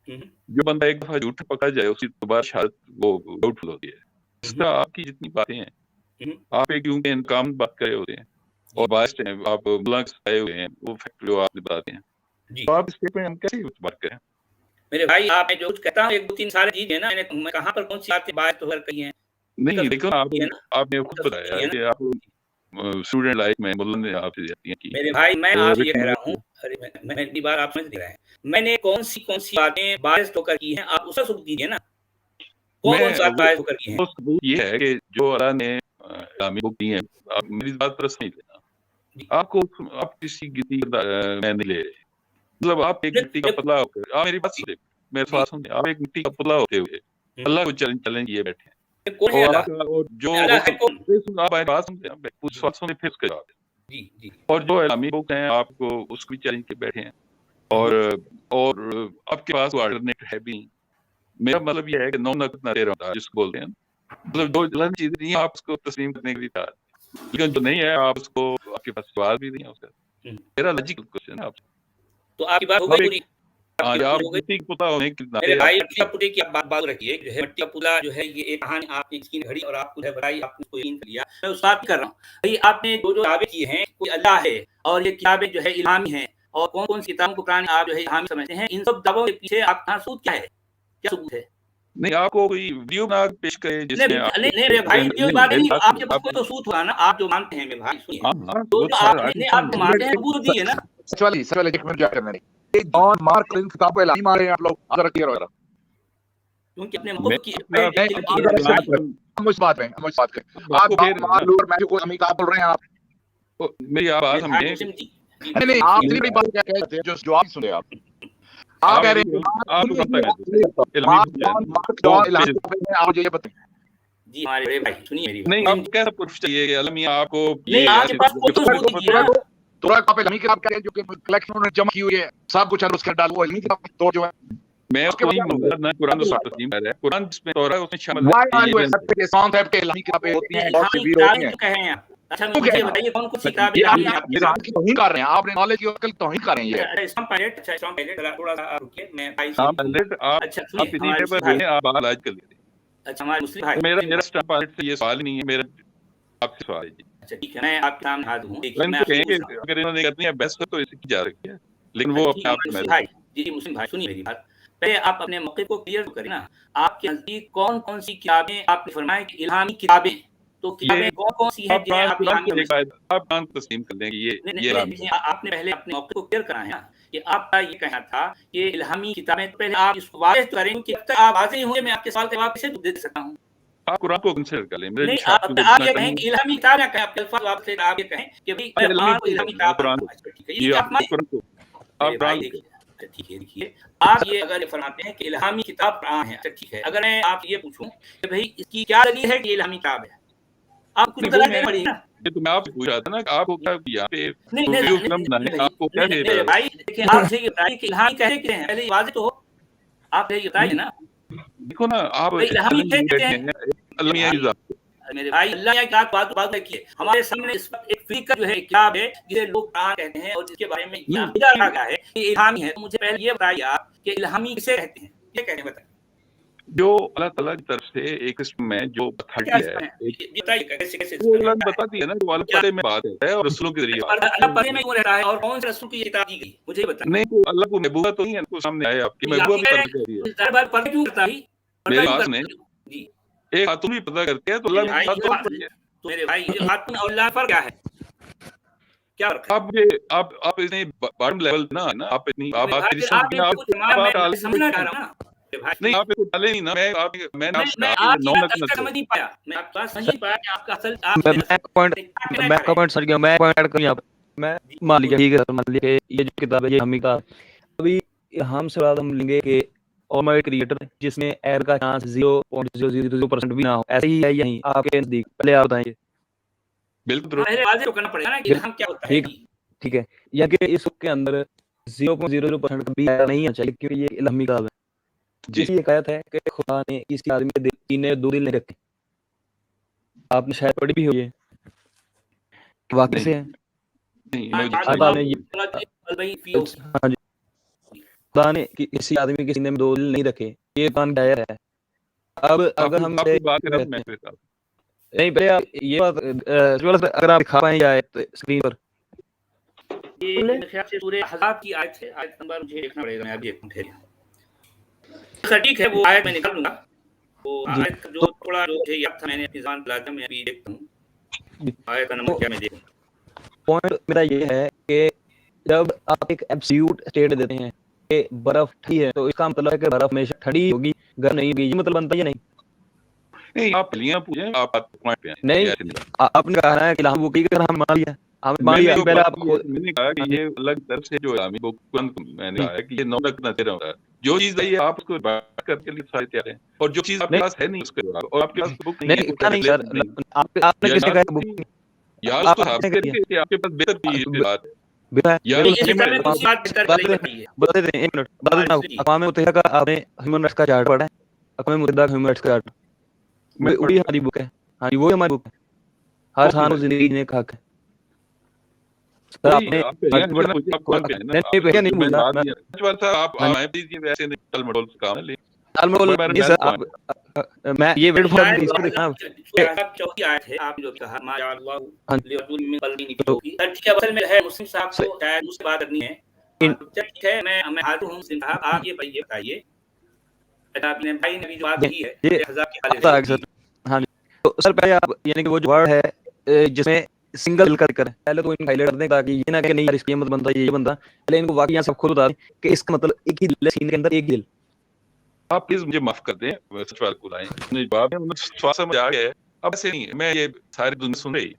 S7: जो बंदा एक दफा झूठ पकड़ा जाए उसकी दोबारा शहादत वो डाउटफुल होती है। इस तरह आपकी जितनी बातें हैं, आप एक यूं के काम बात कर रहे होते हैं और बात हैं, आप मुल्क आए हुए हैं, वो फैक्ट जो आपने बताते हैं, तो आप इसके पे हम कैसे बात करें?
S2: मेरे भाई आप मैं जो कुछ कहता हूँ 1-2-3 साल दीजिए ना, मैंने कहाँ पर कौन सी बातें बात तो कही है?
S7: नहीं, देखो आपने खुद बताया कि आप स्टूडेंट लाइफ में मुल्ला ने आपसे जाती की।
S2: मेरे भाई मैं आपसे ये कह रहा हूँ, अरे मैं इतनी बार आप समझ नहीं रहे हैं, मैंने कौन सी बातें बायस होकर की हैं, आप उसका सबूत दीजिए ना। कौन सी बात बायस होकर की हैं?
S7: सबूत ये है कि जो अल्लाह ने इस्लामी बुक दी है, आप मेरी बात पर नहीं लेना, आपको आप किसी गिनती में नहीं ले रहे, मतलब आप एक मिट्टी का पुतला होकर, आप मेरी बात सुनिए, मेरे सवाल सुनिए, आप एक मिट्टी का पुतला होते हुए अल्लाह को चैलेंज किए बैठे हैं।
S2: कौन है अल्लाह?
S7: और जो आप बात सुनते हैं, कुछ सवाल सुने फिर उसके जवाब
S2: जी जी।
S7: और जो इस्लामी बुक हैं आपको उसको भी चैलेंज के बैठे हैं और आपके पास वो अल्टरनेट है भी। मेरा मतलब ये है कि नौ नकद ना दे रहा हूँ जिसको बोलते हैं, मतलब जो जलन चीज नहीं है आप उसको तस्लीम करने के लिए तैयार, लेकिन जो नहीं है आप उसको, आपके पास सवाल भी नहीं है उसका। मेरा लॉजिकल क्वेश्चन है आपसे।
S2: तो आपकी बात हो गई पूरी?
S7: आप मिट्टी का पुतला होने की
S2: मेरे भाई मट्टी का पुतले की आप बात रखिए, जो है मट्टी का पुतला जो है ये एक कहानी आपने इसकी घड़ी और आपको है बताई, आपने उसको यकीन कर लिया। मैं उस बात कर रहा हूँ भाई, आपने जो दावे किए हैं कोई अल्लाह है और ये किताबें जो है इल्हामी हैं और कौन कौन सी किताबों को कुरान आप जो है इल्हामी समझते हैं, इन सब दावों के पीछे आपका सबूत क्या है? क्या सबूत है?
S7: नहीं, आपको कोई वीडियो बना के पेश करे जिसमें
S2: नहीं मेरे भाई वीडियो की बात नहीं, आपके पास कोई तो सूत हुआ ना, आप जो मानते हैं मेरे भाई सुनिए, तो जो आप जो मानते हैं वो दिए ना।
S1: सच वाली एक मिनट क्या करना नहीं, ये जॉन मार्क इन किताबों पे नहीं मारे आप लोग, अगर क्लियर हो रहा
S2: क्योंकि अपने मुल्क की
S1: हम उस बात में आप मार्क लूथर मैथ्यू को हम क्या बोल रहे हैं आप?
S7: मेरी आवाज हमने
S1: नहीं आप इतनी बड़ी बात क्या कहते हैं जो आप सुने आप कह रहे हैं आप ये बताएं
S2: जी हमारे बड़े भाई सुनिए मेरी
S7: नहीं, आप कैसा प्रूफ चाहिए कि अलमी आपको
S2: नहीं आपके पास कोई तो सबूत दीजिए ना।
S1: तोरा का पे अलमी किताब क्या है जो कि कलेक्शन उन्होंने जमा की हुई है, सब कुछ उसके डाल वो अलमी किताब तो जो है
S7: मैं उसके वही बोलूंगा ना, कुरान तो साथ तस्लीम कर रहा है, कुरान जिसमें तौरा है उसमें शामिल
S1: व्हाई आर यू एक्सेप्टिंग के सॉन्ग है के अलमी किताबें होती हैं और सिवियर होती हैं?
S2: कहे हैं अच्छा मुझे बताइए कौन कौन सी किताब
S1: ये आप की तौहीन कर रहे हैं, आपने नॉलेज की अकल तौहीन कर रहे हैं ये।
S2: इस्लाम पायलट, अच्छा इस्लाम पायलट थोड़ा सा रुकिए मैं भाई
S7: आप अलर्ट आप
S2: अच्छा
S7: आप इसी पे पर आप बात आज कर लीजिए।
S2: अच्छा हमारे मुस्लिम भाई
S7: मेरा इस्लाम पायलट से ये सवाल ही नहीं है, मेरा आपसे सवाल है जी।
S2: अच्छा ठीक है मैं आपके सामने हाजिर हूं, देखिए मैं
S7: इनको कहेंगे अगर इन्होंने करनी है बेस्ट तो इसी की जा रखी है, लेकिन वो अपने आप में
S2: भाई जी मुस्लिम भाई सुनिए मेरी बात, पहले आप अपने मौके को क्लियर करें ना, आपके नजदीक कौन कौन सी किताबें आपने फरमाया कि इल्हामी किताबें, तो किताबें कौन कौन सी हैं जिन्हें आप इल्हामी
S7: आप कान तस्लीम कर लेंगे ये
S2: आपने पहले अपने मौके को क्लियर कराया है ना कि आपका ये कहना था कि इल्हामी किताबें, तो पहले आप इसको वाज़ेह करें कि अब तक आप वाज़ेह नहीं होंगे, मैं आपके सवाल का जवाब कैसे दे सकता हूं?
S7: आप कुरान को कंसीडर कर लें।
S2: नहीं आप ये कहें कि इल्हामी किताब ना कहें, आप अल्फाज आप ये कहें कि भाई इल्हामी किताब
S7: ये आप कुरान को आप कुरान
S2: ठीक है देखिए आप ये अगर फरमाते हैं कि इल्हामी किताब कुरान है, अच्छा ठीक है, अगर मैं आप ये पूछूं कि भाई इसकी क्या दलील है कि इल्हामी किताब है, आप कुछ दलील नहीं पड़ी ना।
S7: ये तो मैं आपसे पूछ रहा था ना कि आपको क्या यहाँ पे
S2: नहीं
S7: आपको क्या
S2: मेरे भाई देखिए आप ये बताइए कि इल्हामी कहते हैं, पहले वाज़ेह तो हो, आप ये बताइए ना।
S7: देखो ना आप
S2: इल्हामी कहते हैं मेरे भाई अल्लाह की बात रखिए, हमारे सामने इस वक्त एक फिक्र जो है किताब है जिसे लोग कुरान कहते हैं और जिसके बारे में अकीदा लगा है कि इल्हामी है, तो मुझे पहले ये बताइए आप कि इल्हामी किसे कहते हैं, ये कहते हैं बताइए।
S7: जो अल्लाह ताला की तरफ से एक किस्म में जो अथॉरिटी है
S2: बताइए कैसे
S7: वो अल्लाह बताती है ना, जो अल्लाह पते में बात है और रसूलों के जरिए
S2: अल्लाह पते में क्यों रहता है और कौन से रसूल की किताब दी गई मुझे बताइए।
S7: नहीं तो अल्लाह को महबूबा तो नहीं है, आपको सामने आया आपकी महबूबा भी पता कर रही है,
S2: पता क्यों करता है
S7: मेरी बात ने
S2: जी
S7: एक खातून भी पता करते हैं तो अल्लाह भी साथ है।
S2: तो मेरे भाई ये खातून और अल्लाह पर क्या है, क्या
S7: आप इतने बॉटम लेवल ना आप इतनी आप
S2: समझना चाह रहा हूं ना
S7: नहीं आप इसको डाले नहीं ना, मैं
S2: आपकी बात समझ नहीं पाया, मैं आपकी बात समझ नहीं पाया कि आपका असल
S5: मैं पॉइंट सर गया, मैं पॉइंट ऐड करूं यहां पे। मैं मान लिया ठीक है सर, मान लिया कि ये जो किताब है ये हम ही का, अभी हम से बात हम लेंगे कि ऑलमाइटी क्रिएटर जिसमें एरर का चांस 0.000% भी ना हो, ऐसे ही है या नहीं आपके नजदीक? पहले आप बताइए।
S7: बिल्कुल
S2: पहले वाज़ेह करना पड़ेगा ना कि हम क्या होता है।
S5: ठीक है, या कि इस के अंदर 0.00% भी नहीं आना चाहिए क्योंकि ये इल्हामी किताब है। जी ये कहता है कि खुदा ने किसी आदमी के सीने 2 दिल नहीं रखे, आपने शायद पढ़ी भी हुई है वाकई से है खुदा ने किसी आदमी के सीने में 2 दिल नहीं रखे, ये कान गायर है। अब अगर हम नहीं पहले आप ये बात अगर आप दिखा पाए जाए तो स्क्रीन पर,
S2: ये मेरे ख्याल से सूरह अहज़ाब की आयत है, आयत नंबर मुझे देखना पड़ेगा, मैं अभी एक मिनट सटीक है वो आयत मैं निकाल लूंगा, वो आयत जो थोड़ा जो मुझे याद था मैंने अपनी ज़बान पर लाया, मैं अभी देखता हूं आयत का नंबर क्या मैं देखूं।
S5: पॉइंट मेरा ये है कि जब आप एक एब्सोल्यूट स्टेट देते हैं कि बर्फ ठंडी है तो इसका मतलब है कि बर्फ हमेशा ठंडी होगी, गर्म नहीं होगी, ये मतलब बनता है नहीं?
S7: नहीं आप लिया पूछे आप पॉइंट पे
S5: नहीं आपने कहा है कि हम वो की कर हम मान लिया, हम मान लिया। पहले आप
S7: मैंने कहा कि ये अलग तरफ से जो इस्लामी बुक मैंने कहा कि ये नौलक न तेरा होता है, जो चीज है आप उसको बात करके लिए सारे तैयार हैं, और जो चीज आपके पास है नहीं उसके और आपके पास बुक नहीं है
S5: नहीं सर, आपने किसने कहा बुक
S7: यार उसको आपके पास बेहतर की बात है
S5: बता दें एक मिनट बता देना। अक़वाम मुत्तहिदा का आपने ह्यूमन राइट्स का चार्ट पढ़ा है? अक़वाम मुत्तहिदा का ह्यूमन राइट्स का चार्ट उड़ी हमारी बुक है, हाँ जी वो हमारी बुक है, हर इंसान को जिंदगी जीने का हक है। सर आपने नहीं बोला नहीं सर आप मैं ये वेट फॉर इसको देखना
S2: चौथी आयत है आप जो कहा मा अल्लाह लियतुल मिन कल्बी निकलोगी ठीक है, असल में है मुस्लिम साहब को शायद उससे बात करनी है। ठीक है मैं हाजिर हूं मुस्लिम साहब, आप ये बताइए अच्छा, आपने भाई ने भी जो बात कही है
S5: ये
S2: हज़ार के हवाले
S5: आता है
S2: से।
S5: सर। हाँ जी, तो सर पहले आप यानी कि वो जो वर्ड है जिसमें सिंगल कर कर पहले तो इनको हाईलाइट कर दें ताकि ये ना कहे नहीं यार इसका ये मत बनता ये बनता, पहले इनको वाकई यहाँ सब खुद बता दें कि इसका मतलब एक ही दिल है, सीन के अंदर एक दिल।
S7: आप प्लीज मुझे माफ कर दें, सचिवालय को बुलाएं, मुझे जवाब है, मुझे थोड़ा समझ आ गया है। अब ऐसे नहीं है, मैं ये सारी दुनिया सुन रही,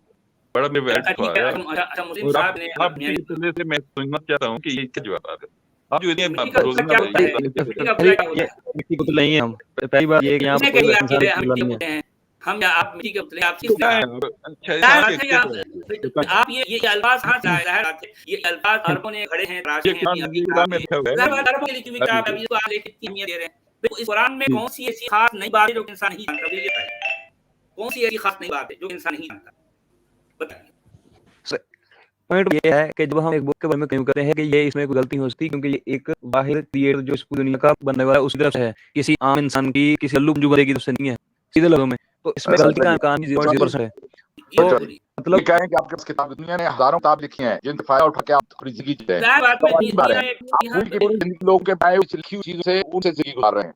S7: बड़ा मैं वैलिड
S2: अच्छा,
S7: हुआ
S2: ठीक है।
S7: है।
S2: अच्छा, मुस्लिम
S7: और
S2: साहब ने
S7: आप
S2: यानी
S7: इसी तरह से मैं सुनना चाहता हूँ कि ये क्या जवाब आ रहा है। आप जो इतने
S2: मिट्टी का पुतला
S7: रोजाना
S2: क्या होता है?
S7: ये
S2: मिट्टी का पुतला क्या होता
S5: ये
S2: है?
S5: मिट्टी को तो नहीं है हम, पहली बात ये कि यहाँ
S2: उसने
S5: पर कोई
S2: कही
S5: वैसा
S2: आपकी
S5: इंसान
S2: हम
S5: पुतला
S2: मिट्टी के
S5: नहीं है।
S2: पुतले हैं, हम या आप मिट्टी के पुतले हैं, आप
S7: तो
S2: किसने
S7: क्या है
S2: कहा?
S7: अच्छा
S2: क्या
S7: यहाँ
S2: बात
S7: के
S2: है आप
S7: कैसे
S2: आप ये अल्फाज कहाँ से आए हैं? ये अल्फाज अरबों ने खड़े हैं, तराशे
S7: ये
S2: हैं
S7: कुरान
S2: अभी
S7: ये
S2: कहा
S7: कुरान में
S2: है।
S7: लिखा हुआ है
S2: अगर बात अरबों की लिखी हुई किताब अभी तो आप लेके इतनी अहमियत दे रहे हैं। देखो इस कुरान में कौन सी ऐसी खास नई बात है जो इंसान नहीं जानता? ये बताइए, कौन सी ऐसी खास नई बात है जो इंसान नहीं जानता? बताइए।
S5: पॉइंट ये है कि जब हम एक बुक के बारे में क्लेम करते हैं कि ये इसमें कोई गलती हो सकती है क्योंकि ये एक वाहिद क्रिएटर जो इस पूरी दुनिया का बनने वाला है उसी तरफ से है, किसी आम इंसान की किसी अल्लू जुगरे की तरफ से नहीं है, सीधे लफ्जों में। तो इसमें गलती का इम्कान 0% है। तो
S1: ये
S5: मतलब
S1: कह रहे हैं कि आपके पास किताब, दुनिया ने हजारों किताब लिखी हैं जिनसे फायदा उठा के आप अपनी जिंदगी जी रहे हैं।
S2: क्या बात में
S1: तो बात
S2: दुनिया
S1: है,
S2: में
S1: आप
S2: यहाँ
S1: पूरी की पूरी जिंदगी लोगों के पाए हुई लिखी हुई चीजों से उनसे जिंदगी गुजार रहे हैं,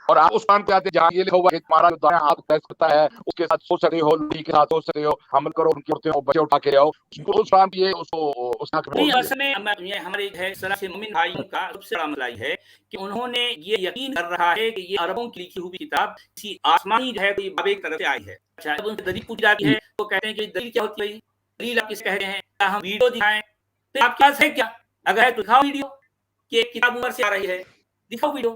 S1: और आप उस कान पे आते हैं जहाँ ये लिखा हुआ है कि तुम्हारा जो दायां हाथ बहस करता है उसके साथ सोच सकते हो, लड़की के साथ सोच सकते हो, हमल करो, उनकी औरतें हो, बच्चे उठा के आओ, उसको उस कान पे उसको उस नाक पे
S2: नहीं,
S1: बोल
S2: असल में ये हमारे है सरा से मोमिन भाइयों का सबसे बड़ा मसला है कि उन्होंने ये यकीन कर रहा है कि ये अरबों की लिखी हुई किताब किसी आसमानी जो है कोई बाबे की तरफ से आई है। अच्छा, जब उनसे दलील पूछी जाती है तो कहते हैं कि दलील क्या होती है? दलील आप किसे कहते हैं? क्या हम वीडियो दिखाएं? तो आपके पास है क्या? अगर है तो दिखाओ वीडियो कि एक किताब उमर से आ रही है, दिखाओ वीडियो।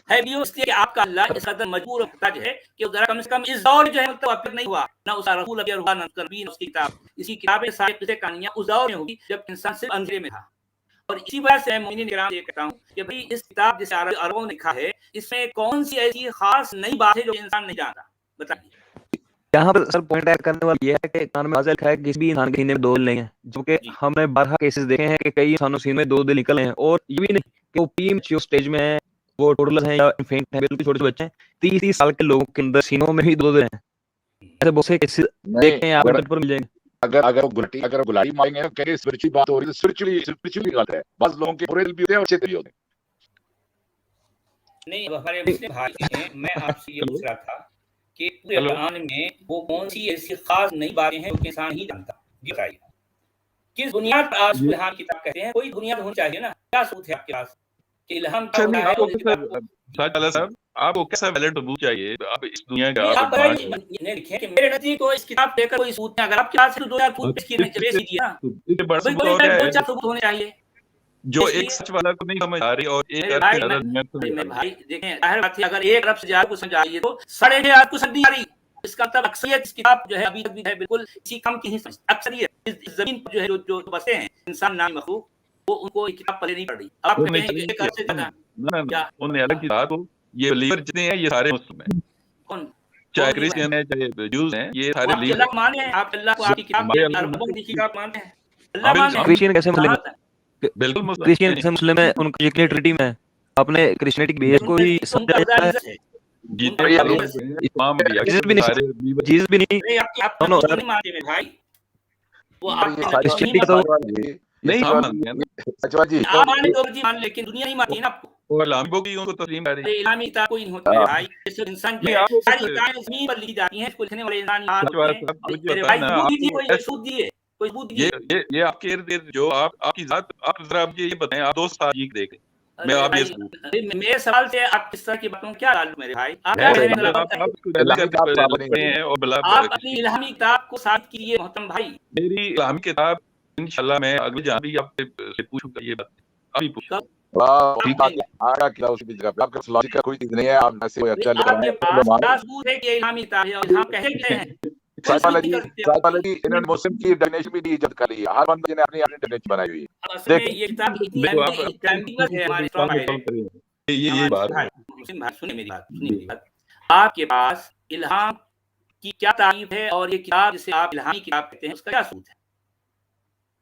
S2: है वीडियो इसलिए कि आपका अल्लाह इस कदर मजबूर और मुहताज है कि जरा कम से कम इस दौर जो है मतलब वाक़िफ़ नहीं हुआ, ना उसका रसूल अभी हुआ, ना नबी ने उसकी किताब। इसकी किताबें सारी किस्से कहानियाँ उस दौर में होगी जब इंसान सिर्फ अंधेरे में था। और इसी वजह से मैं मोमिनीन किराम ये कहता हूँ कि भाई इस किताब जिसे अरबों ने लिखा है, इसमें कौन सी ऐसी खास नई बात है जो इंसान नहीं जानता? बताइए।
S5: यहाँ पर सर पॉइंट ऐड करने वाला ये है कि कुरान में वाज़ेह लिखा है कि किसी भी इंसान के सीने में 2 दिल नहीं है, जो कि
S2: जी।
S5: हमने बारहा केसेस देखे हैं कि कई इंसानों के सीने में 2 दिल निकले हैं, और ये भी नहीं कि वो प्रीमैच्योर स्टेज में है, वो टोडलर हैं या इन्फेंट हैं, बिल्कुल छोटे बच्चे हैं। 30-30 साल के लोगों के अंदर सीनों में भी 2 दिल हैं। ऐसे बहुत से केसेस
S1: नहीं,
S5: देखे हैं, आप इंटरनेट पर मिल जाएंगे।
S1: अगर वो गुलाटी मारेंगे तो कहेंगे स्पिरिचुअल बात हो रही है, स्पिरिचुअली गलत है। बस लोगों के बुरे दिल भी होते हैं और अच्छे दिल भी होते हैं।
S2: नहीं, अब हमारे मुस्लिम भाई हैं, मैं आपसे ये पूछ रहा था कि पूरे
S7: हेलो।
S2: कुरान में वो कौन सी ऐसी खास नई बातें हैं जो इंसान ही जानता? जी बताइए। किस बुनियाद पर आप इसको इल्हाम किताब कहते हैं? कोई बुनियाद होनी चाहिए ना? क्या सबूत है आपके पास कि इल्हाम क्या होता है
S7: आपको
S2: और इस
S7: कैसा
S2: किताब को?
S7: शाहजादा साहब, आपको कैसा वैलिड सबूत चाहिए? आप इस दुनिया का
S2: नहीं,
S7: आप
S2: आप ये लिखें कि मेरे नजदीक तो इस किताब को लेकर कोई सबूत नहीं। अगर आपके पास है तो 2000 सबूत पेश कीजिए ना।
S7: इससे बड़ा
S2: भाई
S7: सबूत
S2: बोले
S7: और क्या है
S2: 2-4 सबूत होने चाहिए।
S7: जो
S2: इसलिए
S7: एक सच वाला को नहीं समझ आ रही और एक
S2: मेरे
S7: अर्थ
S2: भाई
S7: से ज्यादा
S2: मैं
S7: दुनिया को समझ आ
S2: मेरे
S7: रही।
S2: भाई देखें, जाहिर बात है अगर एक अरब से ज्यादा को समझ आ रही है तो 6.5 अरब को समझ नहीं आ रही। इसका मतलब अक्सरियत इस किताब जो है अभी तक भी है बिल्कुल इसी कम की ही समझ। अक्सरियत इस जमीन पर जो है जो बसे हैं इंसान नामी मखलूक, वो उनको ये किताब पढ़नी नहीं पड़ रही। आप कहते हैं कि एक अरब से ज्यादा
S7: ना
S2: क्या
S7: उन्हें अलग की बात हो, ये बिलीवर जितने हैं ये सारे मुस्लिम हैं,
S2: कौन
S7: चाहे
S2: कौन नहीं
S7: क्रिश्चियन है चाहे जूस हैं, ये
S2: वो
S7: सारे
S2: आप
S7: बिलीवर
S2: अल्लाह
S7: हैं।
S2: को मानते हैं? आप अल्लाह को आपकी किताब
S7: हमारे
S2: अरबों की किताब मानते हैं?
S7: हाँ,
S2: अल्लाह मानते हैं?
S5: क्रिश्चियन कैसे मुस्लिम
S2: कहाँ तक?
S7: बिल्कुल मुस्लिम
S5: क्रिश्चियन
S7: हैं।
S5: कैसे मुस्लिम है? उनका यकीन ट्रिनिटी में है। आपने क्रिश्चियनिटी के बेस को
S2: उनका
S5: ही
S2: उनका
S5: समझा
S2: खुदा
S5: जाता है।
S2: इज्जत है।
S7: जितने
S2: उनका
S7: भी
S2: खुदा
S7: लोग
S2: इज्जत है।
S7: हैं, इस्लाम भी
S5: जीसस भी
S7: सारे
S5: नहीं,
S7: बिलीवर
S5: जीसस भी नहीं।
S2: अरे आप
S5: नो नो
S2: नबी
S5: सर,
S2: नहीं मानते मेरे भाई, वो
S1: ये
S2: आपके नबी को नहीं
S5: क्रिश्चियनिटी का तो
S2: मानते।
S7: नहीं
S1: सचवाल
S7: मानते हैं ना।
S1: सचवाल जी
S2: आप मान तो मर्जी मान, लेकिन दुनिया नहीं मानती है ना आपको।
S7: वो इस्लामी को भी उनको तस्लीम कर रही
S2: अरे इलामी किताब कोई नहीं होती मेरे भाई। जैसे इंसान जो
S7: नहीं।
S2: है
S7: आपको
S2: सारी
S7: कैसे
S2: किताबें जमीन पर लिखी जाती हैं, इसको लिखने वाले इंसान याद होते
S7: सचवाल
S2: हैं।
S7: साहब
S2: और
S7: मुझे
S2: मेरे
S7: बताएं
S2: भाई
S7: ना,
S2: सबूत दीजिए,
S7: आपको
S2: कोई सबूत दिए, कोई सबूत
S7: ये
S2: दिए।
S7: ये आपके इर्द गिर्द जो आपकी जात, आप जरा आप ये बताएं, आप दोस्त साहब ये देखें, मैं
S2: अरे
S7: आप ये
S2: भाई,
S7: सबूत
S2: अरे मेरे सवाल से आप किस तरह की बातों क्या डालू मेरे भाई? आप क्या
S7: है
S2: कह रहे हैं
S1: इलामी
S2: जरा
S7: आप
S2: बताइए।
S7: इसको डायलॉग
S1: इलामी किताब तो आप नहीं
S7: पढ़े हैं और बला
S2: आप अपनी इल्हामी किताब को साबित कीजिए मोहतरम भाई।
S7: मेरी इस्लामी किताब इंशाल्लाह मैं अगली जहाँ भी आपसे पूछूंगा ये बात, अभी पूछूंगा।
S2: कब
S1: वाह,
S2: आप
S1: ठीक है।
S2: देंगे?
S1: आया किला उसी भी जगह पे, आपका लॉजिक का कोई चीज नहीं है, आप ऐसे कोई अच्छा लेकर
S2: आपके
S1: आए
S2: पास
S1: तो
S2: क्या सबूत है कि ये इल्हामी किताब है? और इल्हाम कहे गए हैं, कोई
S1: सचवाल
S2: सबूत
S1: जी
S2: निकल सकते आप।
S1: सचवाल जी इन्होंने मुस्लिम की डेफिनेशन भी नहीं इज्जत कर ली है। हर बंदे ने अपनी अपनी डेफिनेशन बनाई हुई है।
S2: असल में
S1: देख
S2: ये किताब इतनी
S7: देखो आप
S2: एम्बिगुअस है हमारे स्ट्रॉन्ग
S7: सवाल
S2: भाई
S7: करें ये
S2: हमारे
S7: बात
S2: भाई मुस्लिम भाई, सुनिए मेरी बात, सुनिए मेरी बात। आपके पास इल्हाम की क्या तारीफ है और ये किताब जिसे आप इल्हामी किताब कहते हैं उसका क्या सबूत है?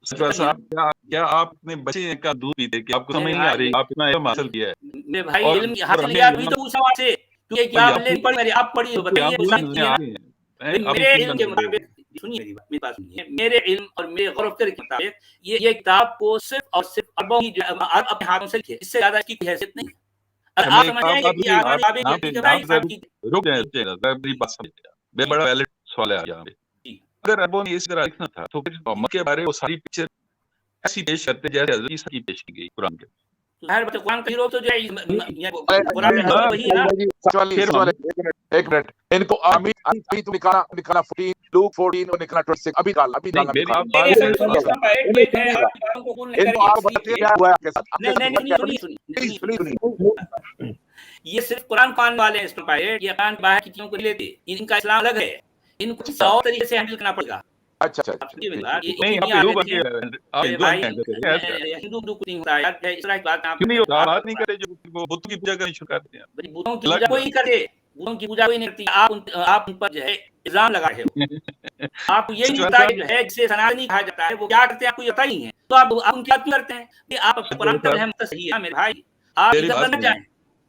S7: सचवाल साहब, क्या आपने बच्चे का दूध पीते कि आपको समझ
S2: मेरे
S7: नहीं आ
S2: भाई
S7: रही, आप इतना इल्म हासिल किया है
S2: मेरे भाई
S7: और
S2: इल्म हासिल
S7: हमें
S2: किया अभी तो पूछा आपसे, क्योंकि
S7: और
S2: किताब
S7: आप
S2: ले पढ़ी मेरी, आप पढ़ी हो, बताइए
S7: आप
S2: साबित कीजिए
S7: आ
S2: ना।
S7: रहे हैं
S2: भाई
S7: आप
S2: मेरे
S7: यकीन
S2: इल्म के
S7: कर
S2: मुताबिक, सुनिए मेरी बात सुनिए, मेरे इल्म और मेरे गौर के मुताबिक ये किताब को सिर्फ और सिर्फ अरबों की अपने हाथों से लिखी है, इससे ज्यादा इसकी कोई हैसियत नहीं है। आप
S7: मैं
S2: समझ आएंगे कि आसमानी बाबे
S7: यहाँ
S2: की
S7: पे
S2: जगह इंसान की
S7: रुक जाए मेरी बात समझिए, मैं बड़ा वैलिड सवाल है यहाँ पे।
S2: जी।
S7: अगर अरबों ने इस तरह लिखना था तो फिर मोहम्मद के बारे में वो सारी पिक्चर ऐसी पेश करते जैसे हज़रत ईसा की पेश की गई कुरान के।
S2: तो हर बच्चे कुरान का हीरो तो जो है
S1: अरे
S2: कुरान में हज़रत वही है ना।
S7: फिर
S1: सच वाले एक मिनट इनको अभी अभी तो निकाला 14 लूक 14 और निकाला 26 अभी
S7: नहीं, मेरी
S1: निकाला
S7: बात
S2: नहीं, असल में इस्लाम का एक
S1: इनको
S2: है,
S1: सुनिएगा
S2: आपकी बातों को कबूल नहीं
S1: इनको
S2: करेंगे,
S1: आप बताइए
S2: इसलिए
S1: क्या हुआ है आपके साथ
S2: नहीं
S1: आपके
S2: नहीं
S1: साथ
S2: नहीं,
S1: प्लीज
S2: सुनिए
S1: प्लीज
S2: ये सिर्फ कुरान पान वाले हैं इस्लाम का है, ये कुरान बाहर की चीजों को नहीं लेते, इनका इस्लाम अलग है, इनको किसी और तरीके से हैंडल करना पड़ेगा।
S1: अच्छा
S2: अब सुनिए मेरी बात, ये
S7: नहीं,
S2: इतनी
S7: आप हिंदू
S2: आदत
S7: बन
S2: है
S7: के आप
S2: मेरे
S7: हिंदू
S2: भाई,
S7: बन के ऐसा
S2: हिंदू कुछ नहीं होता है यार, इस तरह की बात आप
S7: क्यों नहीं होता? बात नहीं करे जो वो बुद्ध की पूजा करनी शुरू करते हैं।
S2: भाई बुतों की पूजा कोई करे, बुतों की पूजा कोई नहीं करती, आप उन पर जो है इल्जाम लगा रहे हो। आपको ये नहीं पता जो है जिसे सनातनी कहा जाता है वो क्या करते हैं आपको पता ही है, तो आप उनकी बात क्यों करते हैं? कि आप अपने कुरान पर रहमत सही है मेरे भाई, आप
S7: मेरी
S2: इधर
S7: बात
S2: बनना चाहें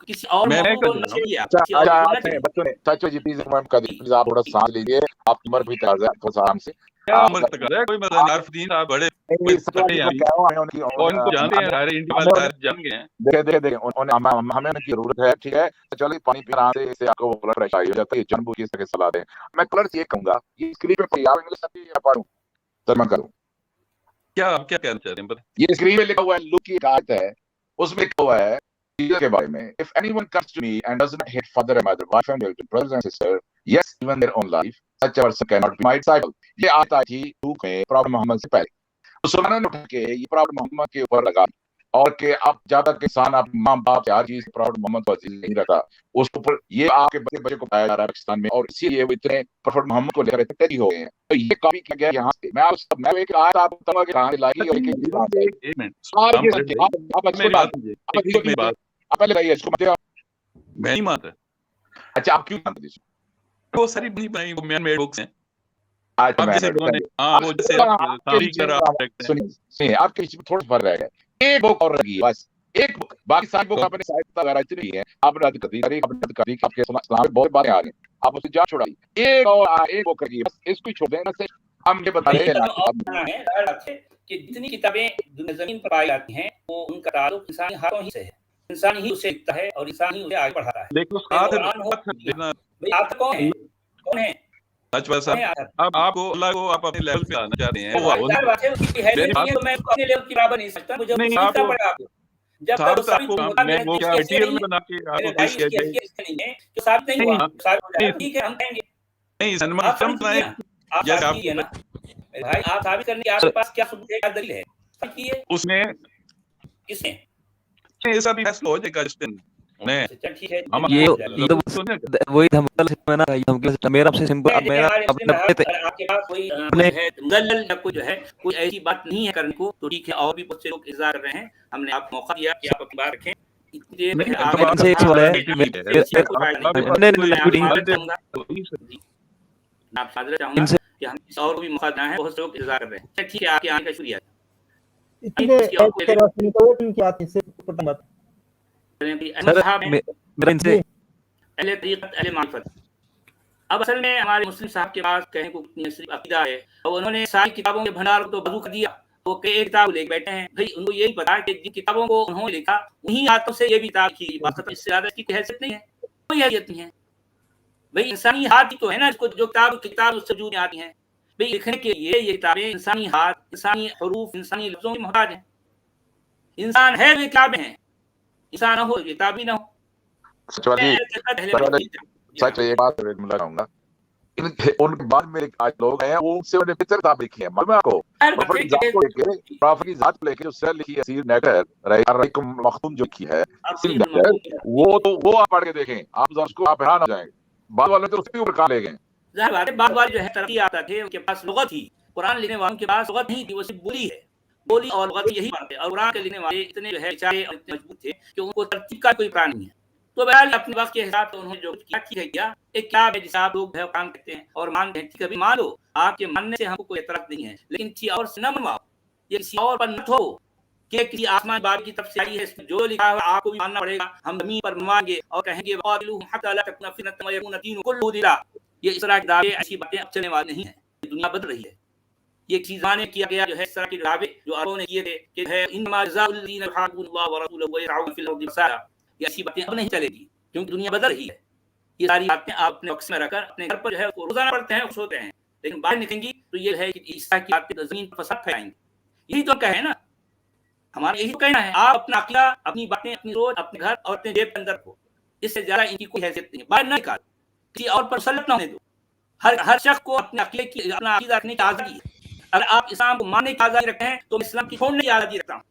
S2: किसी और
S7: मैं
S2: मौजूद को
S7: कर
S2: न
S7: रहा हूँ।
S2: चाहिए, आप किसी और को बोलना
S1: आपने
S2: चाहिए।
S1: बच्चों ने चाचा जी प्लीज प्लीज आप थोड़ा सांस लीजिए आपकी उम्र भी ताजा है थोड़ा सा आराम से
S7: क्या उम्र तक है कोई मसला नहीं, आरफदीन आप बड़े कोई
S1: नहीं सच
S7: तकड़े
S1: वाली
S7: हैं
S1: जो कह रहा हूं उनकी
S7: और इनको जानते हैं, सारे इंडिया वाले सारे जान गए हैं।
S1: देखे हमें उनकी जरूरत है ठीक है तो चलिए पानी पी आराम से इससे आपको ब्लड प्रेशर हाई हो जाता है जानबूझ के इसके सलाह दें मैं कलर ये कहूंगा ये स्क्रीन पे आप इंग्लिश में पढ़ूं तर्जमा करूं
S7: क्या आप क्या कहना चाहते हैं बताइए?
S1: ये स्क्रीन पे लिखा हुआ है लुक की एक आयत है उसमें लिखा हुआ है Jesus के बारे में if anyone comes to me and does not hate father and mother wife and children brothers and sisters yes even their own life such a person cannot be my disciple ये आयत आई थी look में problem Mohammad से पहले मुसलमानों ने उठा के ये प्रॉब्लम मोहम्मद के ऊपर लगा और कि अब ज्यादा किसान आप माँ बाप से हर चीज प्रॉब्लम मोहम्मद को अजीज नहीं रखा उसके ऊपर ये आपके बच्चे को पाया जा रहा है पाकिस्तान में और इसीलिए वो इतने प्रॉफिट मोहम्मद को लेकर इतने हो गए हैं तो ये कॉपी किया गया यहाँ से मैं एक आयत आप बताऊंगा कि कहां से लाई और
S7: एक मिनट
S1: सारे के
S7: मेरी
S1: सब
S7: बात सुनिए, मेरी बात
S1: आप पहले बताइए इसको मत
S7: मैं नहीं मानता।
S1: अच्छा आप क्यों मानते हैं
S7: वो सारी बनी बनाई वो मैन मेड बुक्स हैं।
S1: आज
S7: आप जैसे लोगों ने हाँ वो जैसे तारीख कर आप देखते हैं।
S1: सुनिए आपके बीच में थोड़ा फर्क रह गया एक बुक और रही बस एक बुक बाकी सारी बुक अपने साहित्य वगैरह इतनी है आप रद्द कर दी आपने रद्द कर दी आपके इस्लाम में बहुत बातें आ गई आप उसे जा छोड़ाई एक और एक बुक रही बस इसको ही छोड़ देना से हम ये बता रहे हैं
S2: कि जितनी किताबें जमीन पर पाई जाती हैं वो उनका ताल्लुक इंसानी हाथों ही से है, इंसान ही उसे लिखता है और इंसान ही उसे आगे बढ़ाता है।
S7: देखो
S2: भाई आप कौन है
S7: साहब अब आपको अल्लाह को आप अपने लेवल पे आना चाहते हैं
S2: बात है उसकी हैसियत नहीं है तो मैं उसको अपने लेवल की बराबर नहीं समझता, मुझे
S7: नहीं,
S2: सीखना पड़ेगा आपको जब तक साबित नहीं होता
S7: मैं वो क्या मटेरियल में बना के आपको पेश किया जाए
S2: नहीं है तो साबित नहीं हुआ साबित हो जाएगा ठीक है हम कहेंगे
S7: नहीं सनमान
S2: आप साबित कीजिए ना भाई, आप साबित करने के आपके पास क्या सबूत है क्या दलील है साबित कीजिए
S7: उसमें
S2: किसने
S7: ऐसा भी फैसला हो जाएगा जिस दिन उन्हें
S2: ठीक है
S7: हम
S8: ये तो वही धमकी है ना धमकी मेरा सबसे सिंपल मेरा
S2: आपके पास कोई है मुदल्लल या कोई जो है कोई ऐसी बात नहीं है करने को तो ठीक है और भी बहुत से लोग इंतजार कर रहे हैं हमने आपको मौका दिया कि आप अपनी बात रखें
S8: से एक सवाल
S2: आप सादर चाहूंगा कि हम किसी और को भी मौका देना है बहुत से लोग इंतजार कर रहे हैं ठीक है आपके आने का शुक्रिया अब असल में हमारे मुस्लिम साहब के पास कहने को सिर्फ अकीदा है और उन्होंने सारी किताबों के भंडार को तो बंद कर दिया वो कई किताब लेके बैठे हैं भाई उनको यही पता है कि जिन किताबों को उन्होंने लिखा उन्हीं हाथों से ये भी किताब की बात इससे ज्यादा इसकी हैसियत नहीं है कोई हैसियत नहीं है भाई इंसानी हाथ ही तो है ना इसको जो किताब उससे वजूद में आती हैं भाई लिखने के लिए ये किताबें इंसानी हाथ इंसानी हरूफ इंसानी लफ्जों की मोहताज है इंसान है वे किताबें हैं इंसान ना हो किताब भी ना हो
S1: सच ये बात लगाऊंगा उनके बाद में आज लोग हैं वो उनसे उन्हें पिक्चर किताब लिखी है मैं आपको प्रॉफिट की जात को लेके जो सर लिखी है सीर नेटर रईकुम मखतूम जो की है वो आप पढ़ के देखें आप उसको आप हैरान हो जाएंगे बाद वाले तो उसके ऊपर कहां ले गए
S2: जाहिर बात है बाद वाले जो है तरक्की आता थे उनके पास लुगत थी कुरान लिखने वालों के पास लुगत नहीं थी वो सिर्फ बोली है बोली और लुगत यही बात है और कुरान के लिखने वाले इतने जो है बेचारे और इतने मजबूत थे कि उनको तरतीब का कोई प्लान नहीं है तो बहरहाल अपने वक्त के हिसाब से उन्होंने जो किया ठीक है किया एक क्या है जिसे आप लोग है काम करते हैं और मानते हैं कभी मान लो आपके मानने से हमको कोई एतराज नहीं है लेकिन किसी और से न मनवाओ ये किसी और पर न हो कि किसी आसमान बाब की तरफ से आई है जो लिखा है आपको भी मानना पड़ेगा हम जमीन पर मनवाएंगे और कहेंगे ये इस तरह की दावे ऐसी बातें अब चलने वाली नहीं है दुनिया बदल रही है ये चीज माने किया गया जो है इस तरह के दावे जो अरबों ने किए थे कि है ये ऐसी बातें अब नहीं चलेगी, क्योंकि दुनिया बदल रही है। ये सारी बातें आप अपने बॉक्स में रखकर अपने घर पर जो है रोजाना पढ़ते हैं, सोते हैं, लेकिन बाहर निकलेंगी तो ये है कि इस तरह की बातें जमीन पर फसाद फैलाएंगी। यही तो कहे ना, हमारा यही तो कहना है, आप अपना अकीदा, अपनी बातें, अपनी सोच अपने घर और अपने जेब के अंदर रखो। इससे ज्यादा इनकी कोई हैसियत नहीं है, बाहर न निकाल, किसी और पर मुसल्लत न होने दो। हर शख्स को अपने अकीदे की, अपना अकीदा रखने की आजादी है। अगर आप इस्लाम को मानने की आजादी रखते हैं तो इस्लाम की छोड़ने की आजादी रखता हूँ।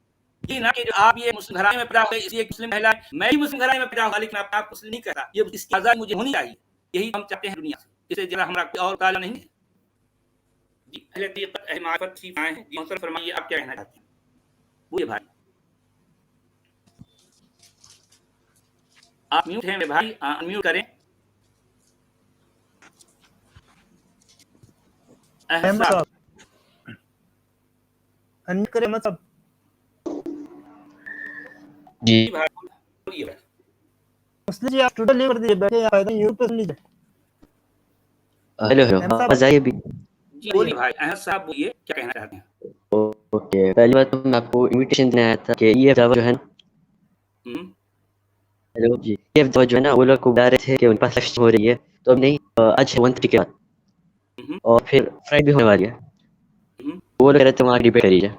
S2: ये ना कि जो आप ये मुस्लिम घराने में पैदा हुए इसलिए मुस्लिम महिला, मैं भी मुस्लिम घराने में पैदा हुआ लेकिन आप मुस्लिम नहीं कहता, ये इसकी आजादी मुझे होनी चाहिए। यही हम चाहते हैं दुनिया से, इससे जरा हमारा कोई और ताला नहीं है। जी अहले तरीक़त अहले मारिफत तशरीफ़ आए हैं। जी मोहतरम फरमाइए, आप क्या कहना चाहते हैं? बोलिए भाई, आप म्यूट हैं मेरे भाई, अनम्यूट करें।
S3: अहमद साहब अनम्यूट करें अहमद साहब।
S2: जी भाई बोलिए भाई।
S3: मुस्लिम जी आप स्टूडियो ले कर दीजिए, बैठे आप आए यूट्यूब पे सुन लीजिए।
S9: हेलो हेलो, आवाज आई अभी?
S2: जी बोलिए भाई, अहमद साहब बोलिए, क्या कहना चाहते हैं?
S9: ओके, पहली बात तो मैं आपको इनविटेशन देने आया था कि ये दावा जो है ना, हेलो जी, ये दावा जो है ना, वो लोग को बता रहे थे कि उनके पास इलेक्शन हो रही है, तो अब नहीं, आज है 1 के बाद, और फिर फ्राइडे होने वाली है। वो लोग कह रहे थे वहाँ डिबेट करिए।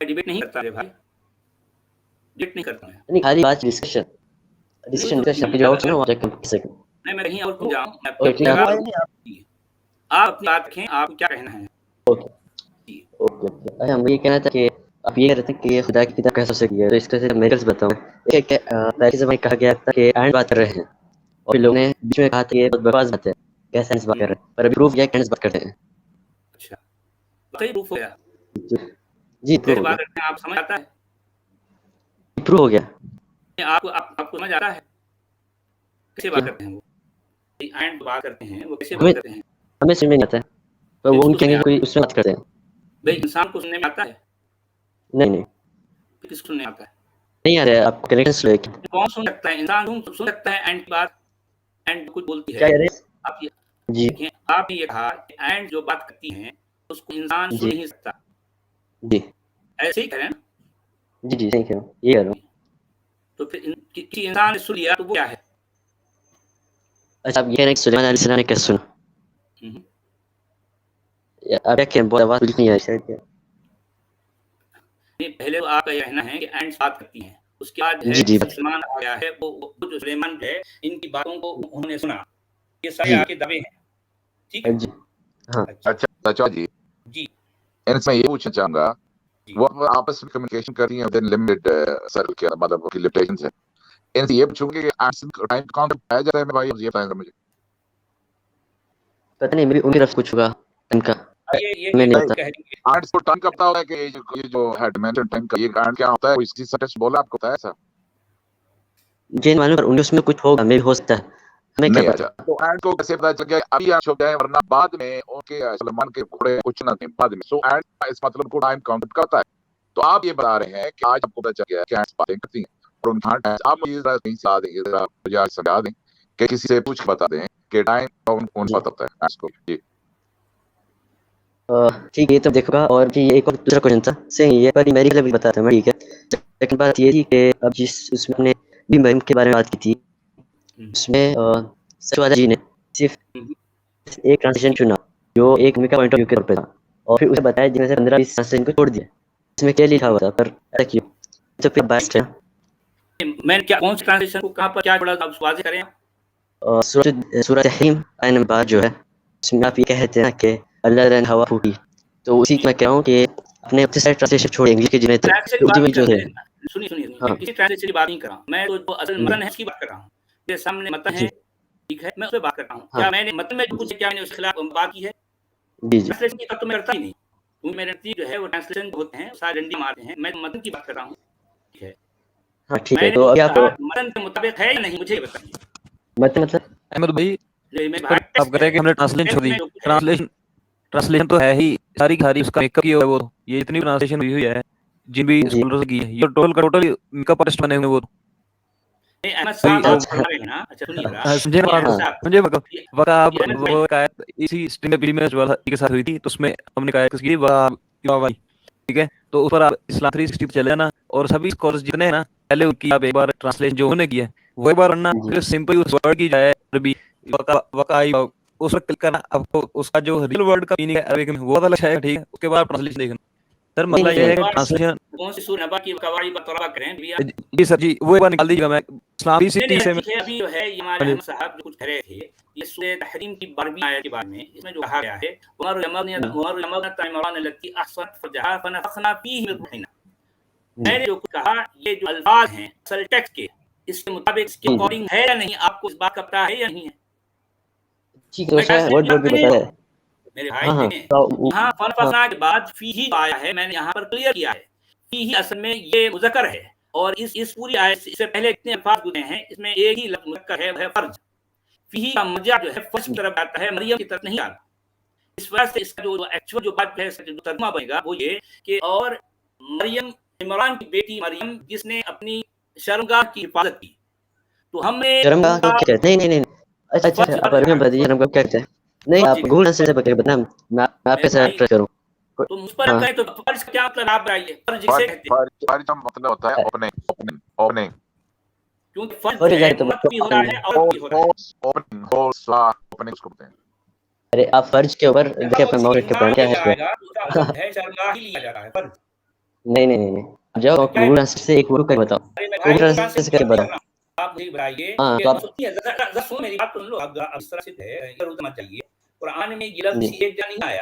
S2: डिबेट नहीं करता रे भाई, डिबेट नहीं करता मैं।
S9: नहीं, खाली बात डिस्कशन आपके जो ना, वहाँ जाकर कर सकते हैं।
S2: नहीं, मैं कहीं और क्यों जाऊँ, मैं
S9: ओके,
S2: आप अपनी बात रखें, आप क्या कहना है?
S9: Okay okay okay. अच्छा, मुझे ये कहना था कि आप ये कह रहे थे कि ये खुदा की किताब कैसे हो सकती है, तो इसके से मेरे बताऊँ। पहले समय कहा गया था कि एंड बात कर रहे हैं, और फिर लोगों ने बीच में कहा था कि ये बहुत बकवास बात है, कैसे एंड बात कर रहे हैं, पर अभी प्रूफ किया कि एंड बात करते हैं।
S2: अच्छा, कहीं प्रूफ हो गया?
S9: जी प्रूफ हो
S2: बात
S9: गया।
S2: करते हैं, आप समझ आता है?
S9: प्रूफ हो गया।
S2: आपको समझ आता है कैसे बात करते हैं वो? एंड बात करते हैं वो कैसे बात
S9: हमें
S2: करते हैं?
S9: हमें समझ नहीं आता है, तो वो उनके कोई उसमें बात करते हैं।
S2: भाई इंसान को सुनने में आता है?
S9: नहीं नहीं
S2: किसको सुनने आता है?
S9: नहीं आ रहा है, आपको कनेक्शन लेके।
S2: कौन सुन सकता है? इंसान सुन सकता है एंड की बात, एंड कुछ बोलती है।
S9: क्या कह रहे हैं?
S2: आप ये
S9: जी
S2: देखिए, आप ये कहा एंड जो बात करती हैं उसको इंसान सुन
S9: जी
S2: नहीं सकता,
S9: जी
S2: ऐसे ही कह रहे हैं ना?
S9: जी जी, सही कह रहा हूँ, ये कह रहा हूँ।
S2: तो फिर किसी इंसान ने सुन लिया तो वो क्या है?
S9: अच्छा, आप ये कह रहे हैं कि सुलेमान अलैहिस्सलाम ने कैसे सुना? आप क्या कह रहे हैं? बहुत आवाज़ नहीं आ रही शायद।
S2: नहीं, पहले तो आपका ये कहना है कि एंड बात करती हैं, उसके बाद
S9: जी जी
S2: है सुलेमान आ गया है, वो जो सुलेमान है इनकी बातों को उन्होंने सुना, ये सारे
S9: जी
S2: आपके दावे हैं, ठीक है?
S9: जी हाँ
S1: अच्छा चाचा जी,
S2: जी
S1: इनसे मैं ये पूछना चाहूंगा, वो आपस में कम्युनिकेशन करती हैं विद लिमिटेड सर्कल के अंदर, मतलब की लिमिटेशंस है। इनसे ये पूछूंगे कि टाइम काउंट पाया जाता है भाई, ये बताएं मुझे।
S9: पता नहीं, मेरी उनकी तरफ कुछ होगा इनका,
S2: ये
S9: मैं नहीं पता।
S1: आर्ट्स को टाइम कब पता होता है कि ये जो है डिमेंशन टाइम का ये कारण क्या होता है? कोई इसकी सटेस बोला आपको पता है ऐसा?
S9: मुझे नहीं मालूम, पर उनके उसमें कुछ होगा, मे भी हो सकता है, हमें क्या
S1: नहीं।
S9: पता।
S1: अच्छा, तो एंड को कैसे पता चल गया अभी आप छुप जाए, वरना बाद में उनके सलमान के घोड़े कुछ ना थे बाद में। सो एंड इस मतलब को टाइम काउंट करता है। तो आप ये बता रहे हैं कि आज आपको पता चल गया कि एंड्स बातें करती हैं और उनका टाइम, आप मुझे जरा नहीं समझा देंगे, जरा मुझे आज समझा दें कि किसी से पूछ बता दें कि टाइम कौन सा होता है एंड्स को। जी
S9: ठीक है, तो देखोगा। और भी एक और दूसरा क्वेश्चन था, सही है, पर मेरी भी बताता हूँ, ठीक है। सेकंड बात ये थी कि अब जिस उसमें हमने भी मरीम के बारे में बात की थी, उसमें सचवादा जी ने सिर्फ एक ट्रांसलेशन चुना जो एक उनका पॉइंट ऑफ व्यू के तौर पे था, और फिर उसे बताया जिनमें से 15-20 ट्रांसलेशन को छोड़ दिया। इसमें क्या लिखा हुआ था, पर ऐसा क्यों? तो फिर बात है,
S2: मैं क्या कौन सी ट्रांसलेशन को कहां पर क्या बड़ा आप वाज़ेह करें?
S9: सूरह तहरीम आयत नंबर 12 जो है, उसमें आप ये कहते हैं कि अल्लाह ने हवा फूकी, तो उसी की मैं कह रहा हूँ कि अपने ट्रांसलेशन छोड़े इंग्लिश के जिन्हें उर्दू में जो है।
S2: सुनिए
S9: हाँ
S2: किसी ट्रांसलेशन की बात नहीं कर रहा हूं मैं, तो जो असल मतन है उसकी बात कर रहा हूं। मेरे सामने मतन है, ठीक है, मैं उस पे बात कर रहा हूं। क्या मैंने मतन में जो कुछ क्या मैंने उसके खिलाफ बात की है?
S9: जी जी
S2: ट्रांसलेशन की बात तो मैं करता ही नहीं, क्योंकि मेरे नतीजे जो है वो ट्रांसलेशन होते हैं, सारे डंडी मारते हैं। मैं मतन की बात कर रहा हूं, ठीक है।
S9: हाँ ठीक है,
S2: मैंने
S9: तो
S2: जो
S9: अभी
S2: कहा
S9: आप
S2: मतन के मुताबिक है या नहीं मुझे बताइए।
S9: मतलब
S8: अहमद भाई,
S2: मैं
S8: पर आप कह रहे हैं कि हमने ट्रांसलेशन छोड़ दी। ट्रांसलेशन तो है ही सारी की सारी, उसका मेकअप किया हुआ है वो, ये जितनी ट्रांसलेशन हुई है जिन भी
S9: जी
S8: स्कॉलर्स की है, ये टोटल का टोटल मेकअप आर्टिस्ट बने हुए वो।
S2: नहीं, अहमद साहब
S8: भाई
S2: आप बता रहे हैं ना, अच्छा सुनिए जरा,
S8: समझे ना
S2: ये
S8: बात
S2: अहमद
S8: को,
S2: साहब,
S8: समझे वका आप
S2: ये अहमद
S8: वो
S2: भाई,
S8: एक आयत इसी स्ट्रिंग पे में जो के साथ हुई थी, तो उसमें हमने कहा इसकी वाह, ठीक है, तो उस पर आप इस्लाम 360 पे चले जाना, और सभी स्कॉलर्स जितने हैं ना, पहले उनकी आप एक बार ट्रांसलेशन जो होने की है वो एक बार पढ़ना,
S9: जी।
S8: फिर सिंपल उस वर्ड की जाए अरबी वकाई उस पर क्लिक करना, आपको उसका जो रियल वर्ड का मीनिंग है अरबिक में वो पता लग जाएगा, ठीक है। उसके बाद ट्रांसलेशन देखना। सर
S9: नहीं
S8: मसला ये है
S9: नहीं
S8: कि ट्रांसलेशन
S2: कौन सी सूरह नबा की कवाई पर तौबा करें भैया?
S8: जी सर जी वो एक बार निकाल दीजिएगा। मैं इस्लामी
S2: नहीं
S8: सिटी
S2: नहीं
S8: से
S2: ठीक है, अभी जो है ये हमारे अहमद साहब जो कुछ कह रहे थे, ये सूरह तहरीम की 12वीं आयत के बारे में, इसमें जो कहा गया है उमर यमन तैमरान लती अहसनत फजहा फनफखना फीही मिन रूहिना, मैंने जो कुछ कहा ये जो अल्फाज हैं असल टेक्स्ट के, इसके मुताबिक इसके अकॉर्डिंग है या नहीं, आपको इस बात का पता है या नहीं है?
S9: ठीक है, उसमें वर्ड भी बताया है।
S2: मेरे भाई
S9: हाँ हाँ
S2: देखें,
S9: तो
S2: यहाँ फनफखना के बाद फीही आया है, मैंने यहाँ पर क्लियर किया है फीही असल में ये मुज़क्कर है, और इस पूरी आयत से इससे पहले इतने अल्फाज गुजरे हैं, इसमें एक ही लफ्ज़ मुज़क्कर है, वह है फर्ज। फीही का मर्जा जो है फर्ज की तरफ आता है, मरियम की तरफ नहीं आता। इस वजह से इसका जो एक्चुअल जो बात है, जो तर्जुमा बनेगा वो ये कि और मरियम, इमरान की बेटी मरियम जिसने अपनी शर्मगाह की हिफाजत की, तो हमने
S9: शर्मगाह को क्या कहते हैं? नहीं नहीं नहीं, अच्छा अच्छा आप अरबी में बताइए शर्मगाह क्या कहते हैं। नहीं आप गूगल से बताना, मैं आपके साथ ट्राई करूँ।
S2: तो मुझ पर कहें तो फर्ज क्या मतलब आप बताइए? फर्ज किसे कहते हैं?
S1: फर्ज का मतलब होता है ओपनिंग,
S2: क्योंकि फर्ज
S9: फर्ज है तो
S2: मत भी हो रहा है और भी हो रहा है।
S1: ओपनिंग उसको बोलते हैं।
S9: अरे आप फर्ज के ऊपर देखिए अपना माउस रख के पढ़ना क्या है इसमें।
S2: है शर्मगाह ही लिया जा रहा है फर्ज।
S9: नहीं नहीं नहीं, आप जाओ गूगल से एक वर्ड कर बताओ, गूगल ट्रांसलेट से करके बताओ।
S2: आप मुझे बताइए,
S9: हाँ तो आप
S2: सुन मेरी बात सुन लो, आप इस तरह से है इधर उधर मत जाइए। कुरान में ये लफ्ज़ एक जगह नहीं आया,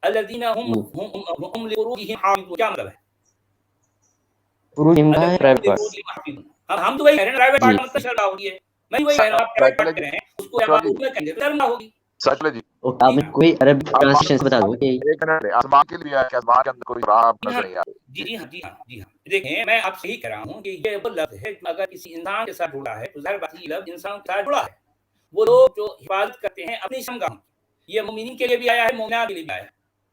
S2: अल्लज़ीना हुम लिफुरूजिहिम हाफ़िज़ून, क्या मतलब है?
S9: फुरूज है प्राइवेट पार्ट।
S2: हम तो वही कह रहे हैं, प्राइवेट पार्ट मतलब शर्मगाह होगी है। मैं वही कह रहा हूं, आप प्राइवेट पार्ट कह रहे हैं, उसको आप उसमें कहेंगे तो शर्मगाह होगी।
S1: सच में जी,
S9: ओके आप मुझे कोई अरब ट्रांसलेशन से बता दो कि
S1: एक मिनट, आसमान के लिए है कि आसमान के अंदर कोई राह नजर नहीं आ रही।
S2: जी हाँ। देखें मैं आपसे यही कह रहा हूँ कि ये वो लफ्ज़ है, अगर किसी इंसान के साथ जुड़ा है तो जाहिर बात है ये लफ्ज़ इंसान के साथ जुड़ा है। वो लोग जो हिफाजत करते हैं अपनी शर्मगाह की, ये मुमिनीन के लिए भी आया है, मोमिनात के लिए भी आया है।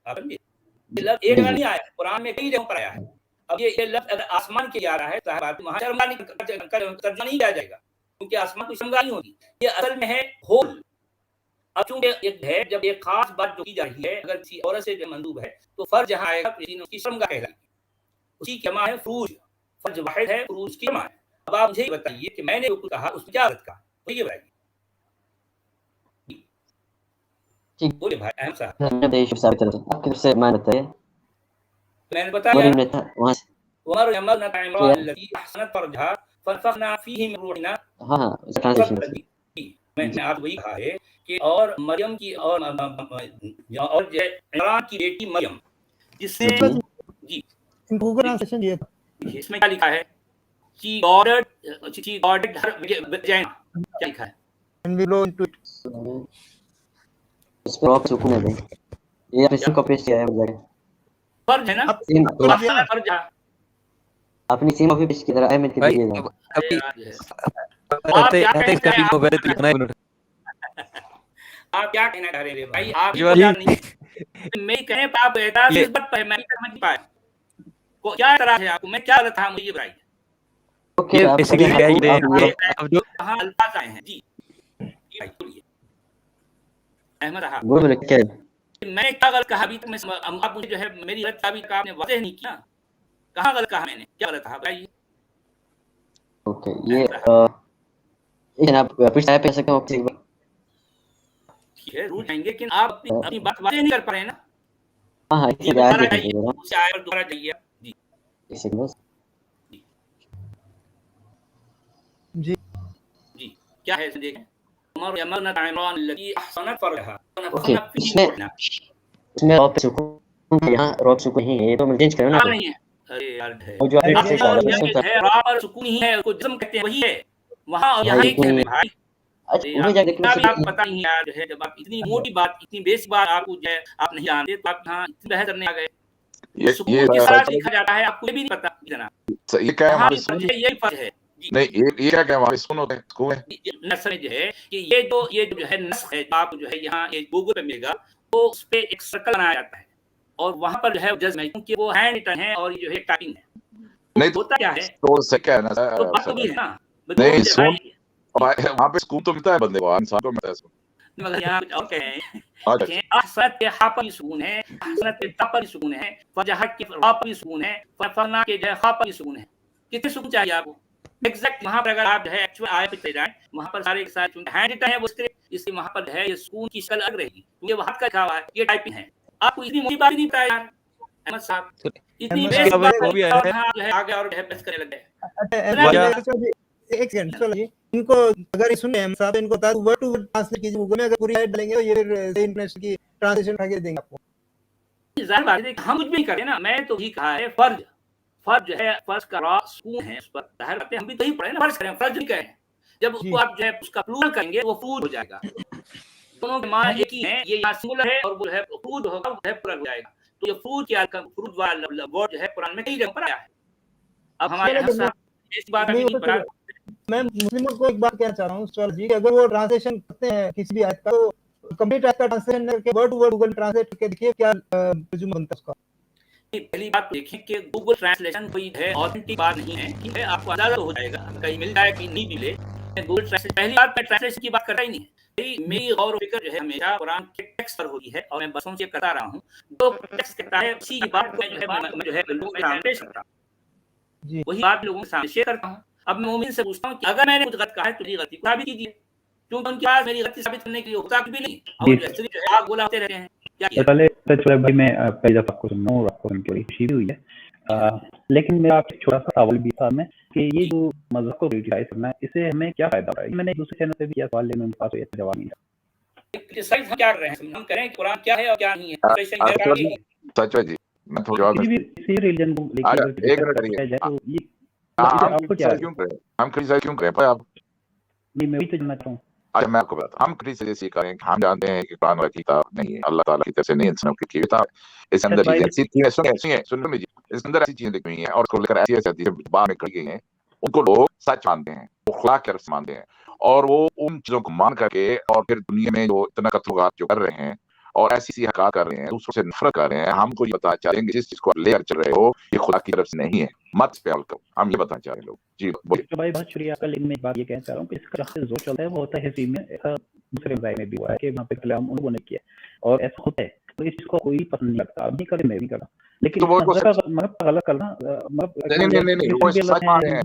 S2: आप समझे, ये लफ्ज़ एक जगह नहीं आया, कुरान में कई जगहों पर आया है। अब ये लफ्ज़ अगर आसमान के लिए आ रहा है तो जाहिर बात है वहाँ शर्मगाह तर्जुमा नहीं किया जाएगा, क्योंकि आसमान की शर्मगाह नहीं होगी, ये असल में है होल। अब चूंकि एक है, जब एक खास बात जो की जा रही है अगर किसी औरत से जो मंदूब है तो फर्ज जहाँ आएगा तो उसकी शर्मगाह कहलाएगी, उसी की जमा है फरूज, फर्ज वाहिद है, फरूज की जमा है। अब आप मुझे बताइए कि मैंने जो कुछ कहा उसमें क्या गलत कहा, तो ये बताइए।
S9: ठीक
S2: बोले भाई अहम साहब,
S9: मैं देश साबित तरफ से आपके से मैं बताइए
S2: मैंने बताया
S9: में था वहां से
S2: उमर यमन तैमरान लती अहसनत फरजहा फनफखना फीही मिन रूहिना।
S9: हाँ ट्रांसलेशन
S2: मैं आप वही कहा है कि और मरियम की और जो है इमरान की बेटी मरियम जिसने जी
S3: गूगल ट्रांसलेशन दिया था,
S2: इसमें क्या लिखा है? शी गॉडेड हर वजाइना, क्या लिखा है?
S3: and we blow into it.
S9: इस पर आप सुकून है ये आप इसको कॉपी किया है मुझे
S2: फर्ज है ना, फर्ज है।
S9: अपनी सीम ऑफी पेश की तरह अहमद की दिए ना
S8: अभी
S2: आप क्या
S8: मिनट
S2: आप क्या कहना चाह रहे हैं भाई? आप नहीं मैं कहें तो आप एतराज इस बात पर मैं समझ नहीं पाया को क्या एतराज है आपको, मैं क्या गलत था मुझे बताइए।
S9: ओके
S8: बेसिकली क्या है
S2: अब जो कहां अल्फाज आए हैं जी भाई बोलिए अहमद साहब,
S9: बोलो क्या
S2: मैंने क्या गलत कहा अभी तक? मैं आप मुझे जो है मेरी गलत का भी आपने वाज़ेह नहीं किया, कहां गलत कहा मैंने, क्या गलत कहा बताइए।
S9: ओके ये आप फिर टाइप कर सकते हो एक बार,
S2: ठीक है रूल जाएंगे, लेकिन आप अपनी बात वाज़ेह नहीं कर पा रहे हैं ना।
S9: हां
S2: ये दोबारा जाइए, उसे आए और दोबारा जाइए जी
S9: एक सेकंड बस
S3: जी
S2: क्या है देखें। उमर यमन तैमरान लती अहसनत फरजहा
S9: ओके इसमें रॉब सुकून यहाँ रॉब सुकून ही है, ये तो मैं चेंज करो ना
S2: नहीं है। अरे यार है
S9: वो जो आपने
S2: है रा पर सुकून ही है, उसको जिस्म कहते हैं, वही है वहां और यहाँ एक है भाई।
S9: अच्छा उन्हें जाके
S2: आप पता नहीं यार जो है, जब आप इतनी मोटी बात इतनी बेसिक बात आपको जो है आप नहीं जानते तो आप यहाँ इतनी बहस करने आ गए। सुकून किस तरह लिखा जाता है आपको ये भी नहीं पता जनाब,
S1: ये क्या है?
S2: यही फर्ज है
S1: नहीं ये क्या क्या वहां सुन होते हैं स्कूल में
S2: नस्ल जो है कि ये जो है नस्ल है आप जो है यहाँ गूगल पे मिलेगा तो उस पे एक सर्कल बनाया जाता है और वहां पर जो है जज में क्योंकि वो हैंड रिटन है और ये जो है टाइपिंग है तो
S1: नहीं
S2: होता क्या है
S1: तो से क्या है ना
S2: तो बात तो भी है ना
S1: नहीं सुन वहां पे स्कूल तो मिलता है बंदे को, इंसान को मिलता है
S2: मगर यहाँ कुछ और कहें अहसनत के हा पर सुकून है, अहसनत के ता पर सुकून है, फजहत के रा पर सुकून है, फरना के जो है खा पर सुकून है। कितने सुकून चाहिए आपको? एग्जैक्ट वहां पर अगर आप जो है एक्चुअल आए पे चले जाए, वहां पर सारे के सारे हैंड रिटन है वो इसलिए वहां पर है ये सुकून की शक्ल अलग रहेगी, क्योंकि वो हाथ का लिखा हुआ है, ये टाइपिंग है। आपको इतनी मोटी बात नहीं पता यार अहमद साहब, इतनी बेसिक
S8: अब
S2: बात
S8: वो भी
S2: और
S8: है
S2: हाँ जो है आगे और जो है बहस करने लग गए।
S3: एक सेकंड चलो जी, इनको अगर ये सुने हम साहब, इनको बता वर्ड टू वर्ड ट्रांसलेट कीजिए गूगल में, अगर पूरी लाइट डालेंगे तो ये फिर इंटरनेशनल की ट्रांसलेशन आगे देंगे आपको।
S2: जाहिर बात है हम कुछ भी नहीं करते ना, मैं तो ही कहा है फर्ज जो है, फर्ज का रॉ सुकून है उस पर, जाहिर बात है हम भी तो ही पढ़े ना, फर्ज करें, फर्ज नहीं करें। जब उसको आप जो है उसका प्लूरल करेंगे वो फ्रूज हो जाएगा, दोनों के मान एक ही है, ये यहाँ सिंगुलर है और वो है फ्रूज होगा, वो है प्लूरल हो जाएगा। तो ये फ्रूज क्या फ्रूज वाला वर्ड जो है कुरान में कई जगह पर आया है। अब हमारे इस बात में नहीं पता।
S3: मैं मुस्लिमों को एक बात कहना चाह रहा हूँ सवाल जी, अगर वो ट्रांसलेशन करते हैं किसी भी आयत का, तो कंप्लीट आयत का ट्रांसलेशन करके word to word Google translate करके देखिए क्या तर्जुमा बनता है उसका।
S2: पहली बात देखें कि गूगल ट्रांसलेशन कोई है ऑथेंटिक बात नहीं है, ठीक है, आपको अंदाजा हो जाएगा कहीं मिल जाए कि नहीं मिले। गूगल ट्रांसलेशन पहली बात मैं ट्रांसलेशन की बात करता ही नहीं है, मेरी गौर व फिक्र जो है हमेशा कुरान के टेक्स्ट पर होती है और मैं बसों से करता रहा हूँ, तो टेक्स्ट कहता है उसी की बात को जो है लोगों के सामने पेश करता हूँ, वही बात लोगों के सामने शेयर करता हूँ। अब मैं मोमिन से पूछता हूँ कि अगर मैंने कुछ गलत कहा है तो मेरी गलती को साबित कीजिए, क्योंकि उनके पास मेरी गलती साबित करने के लिए होता भी नहीं, और जो है आग बोलाते रहते हैं।
S10: तो पहले भाई मैं पहली दफा आपको सुन रहा हूँ और आपको सुन के बड़ी खुशी भी हुई है, लेकिन मेरा आपसे छोटा सा सवाल भी था मैं कि ये जो मजहब को क्रिटिसाइज करना है इससे हमें क्या फायदा हो रहा है? मैंने दूसरे चैनल पे भी किया सवाल, लेकिन उनके पास ये जवाब नहीं था।
S2: क्रिटिसाइज हम क्या कर रहे हैं, हम करें कुरान क्या है और क्या नहीं है।
S1: सच है जी, मैं थोड़ा जवाब
S10: किसी रिलीजन को लेकर
S1: एक मिनट रहिए,
S10: तो ये
S1: आपको क्या क्यों करें, हम क्रिटिसाइज क्यों करें भाई? आप
S10: नहीं, मैं भी तो जानना चाहूँ।
S1: अच्छा मैं आपको बताता हूँ, हम क्रिटिसाइज इसी करें कि हम जानते हैं कि कुरान वाली किताब नहीं है, अल्लाह ताला की तरफ से नहीं, इंसानों की किताब, इसके अंदर ऐसी चीजें सुन लीजिए, इसके अंदर ऐसी चीजें लिखी हुई हैं और उसको लेकर ऐसी हदीसें बाद में कही गई हैं, उनको लोग सच मानते हैं, वो खुदा की तरफ से मानते हैं, और वो उन चीजों को मान करके और फिर दुनिया में जो इतना कत्ल जो कर रहे हैं और ऐसी हरकत कर रहे हैं, दूसरों से नफरत कर रहे हैं, हमको ये बताना चाहेंगे जिस चीज को लेकर चल रहे हो ये खुदा की तरफ से नहीं है, मत पे अमल करो, हम ये बताना चाह रहे हैं लोग। जी बोलिए।
S10: तो भाई बहुत शुक्रिया आपका, लेकिन मैं एक बात ये कहना चाह रहा हूँ कि इसका सबसे जोर चलता है वो होता है हसीब में, ऐसा दूसरे मज़ाहिब में भी हुआ है कि वहाँ पे कलाम उन्होंने किया और ऐसा होता है, तो इस चीज को कोई पसंद नहीं लगता, आप नहीं करे मैं भी करा, लेकिन
S1: तो वो
S10: मतलब गलत करना
S1: नहीं वो सच मान रहे हैं,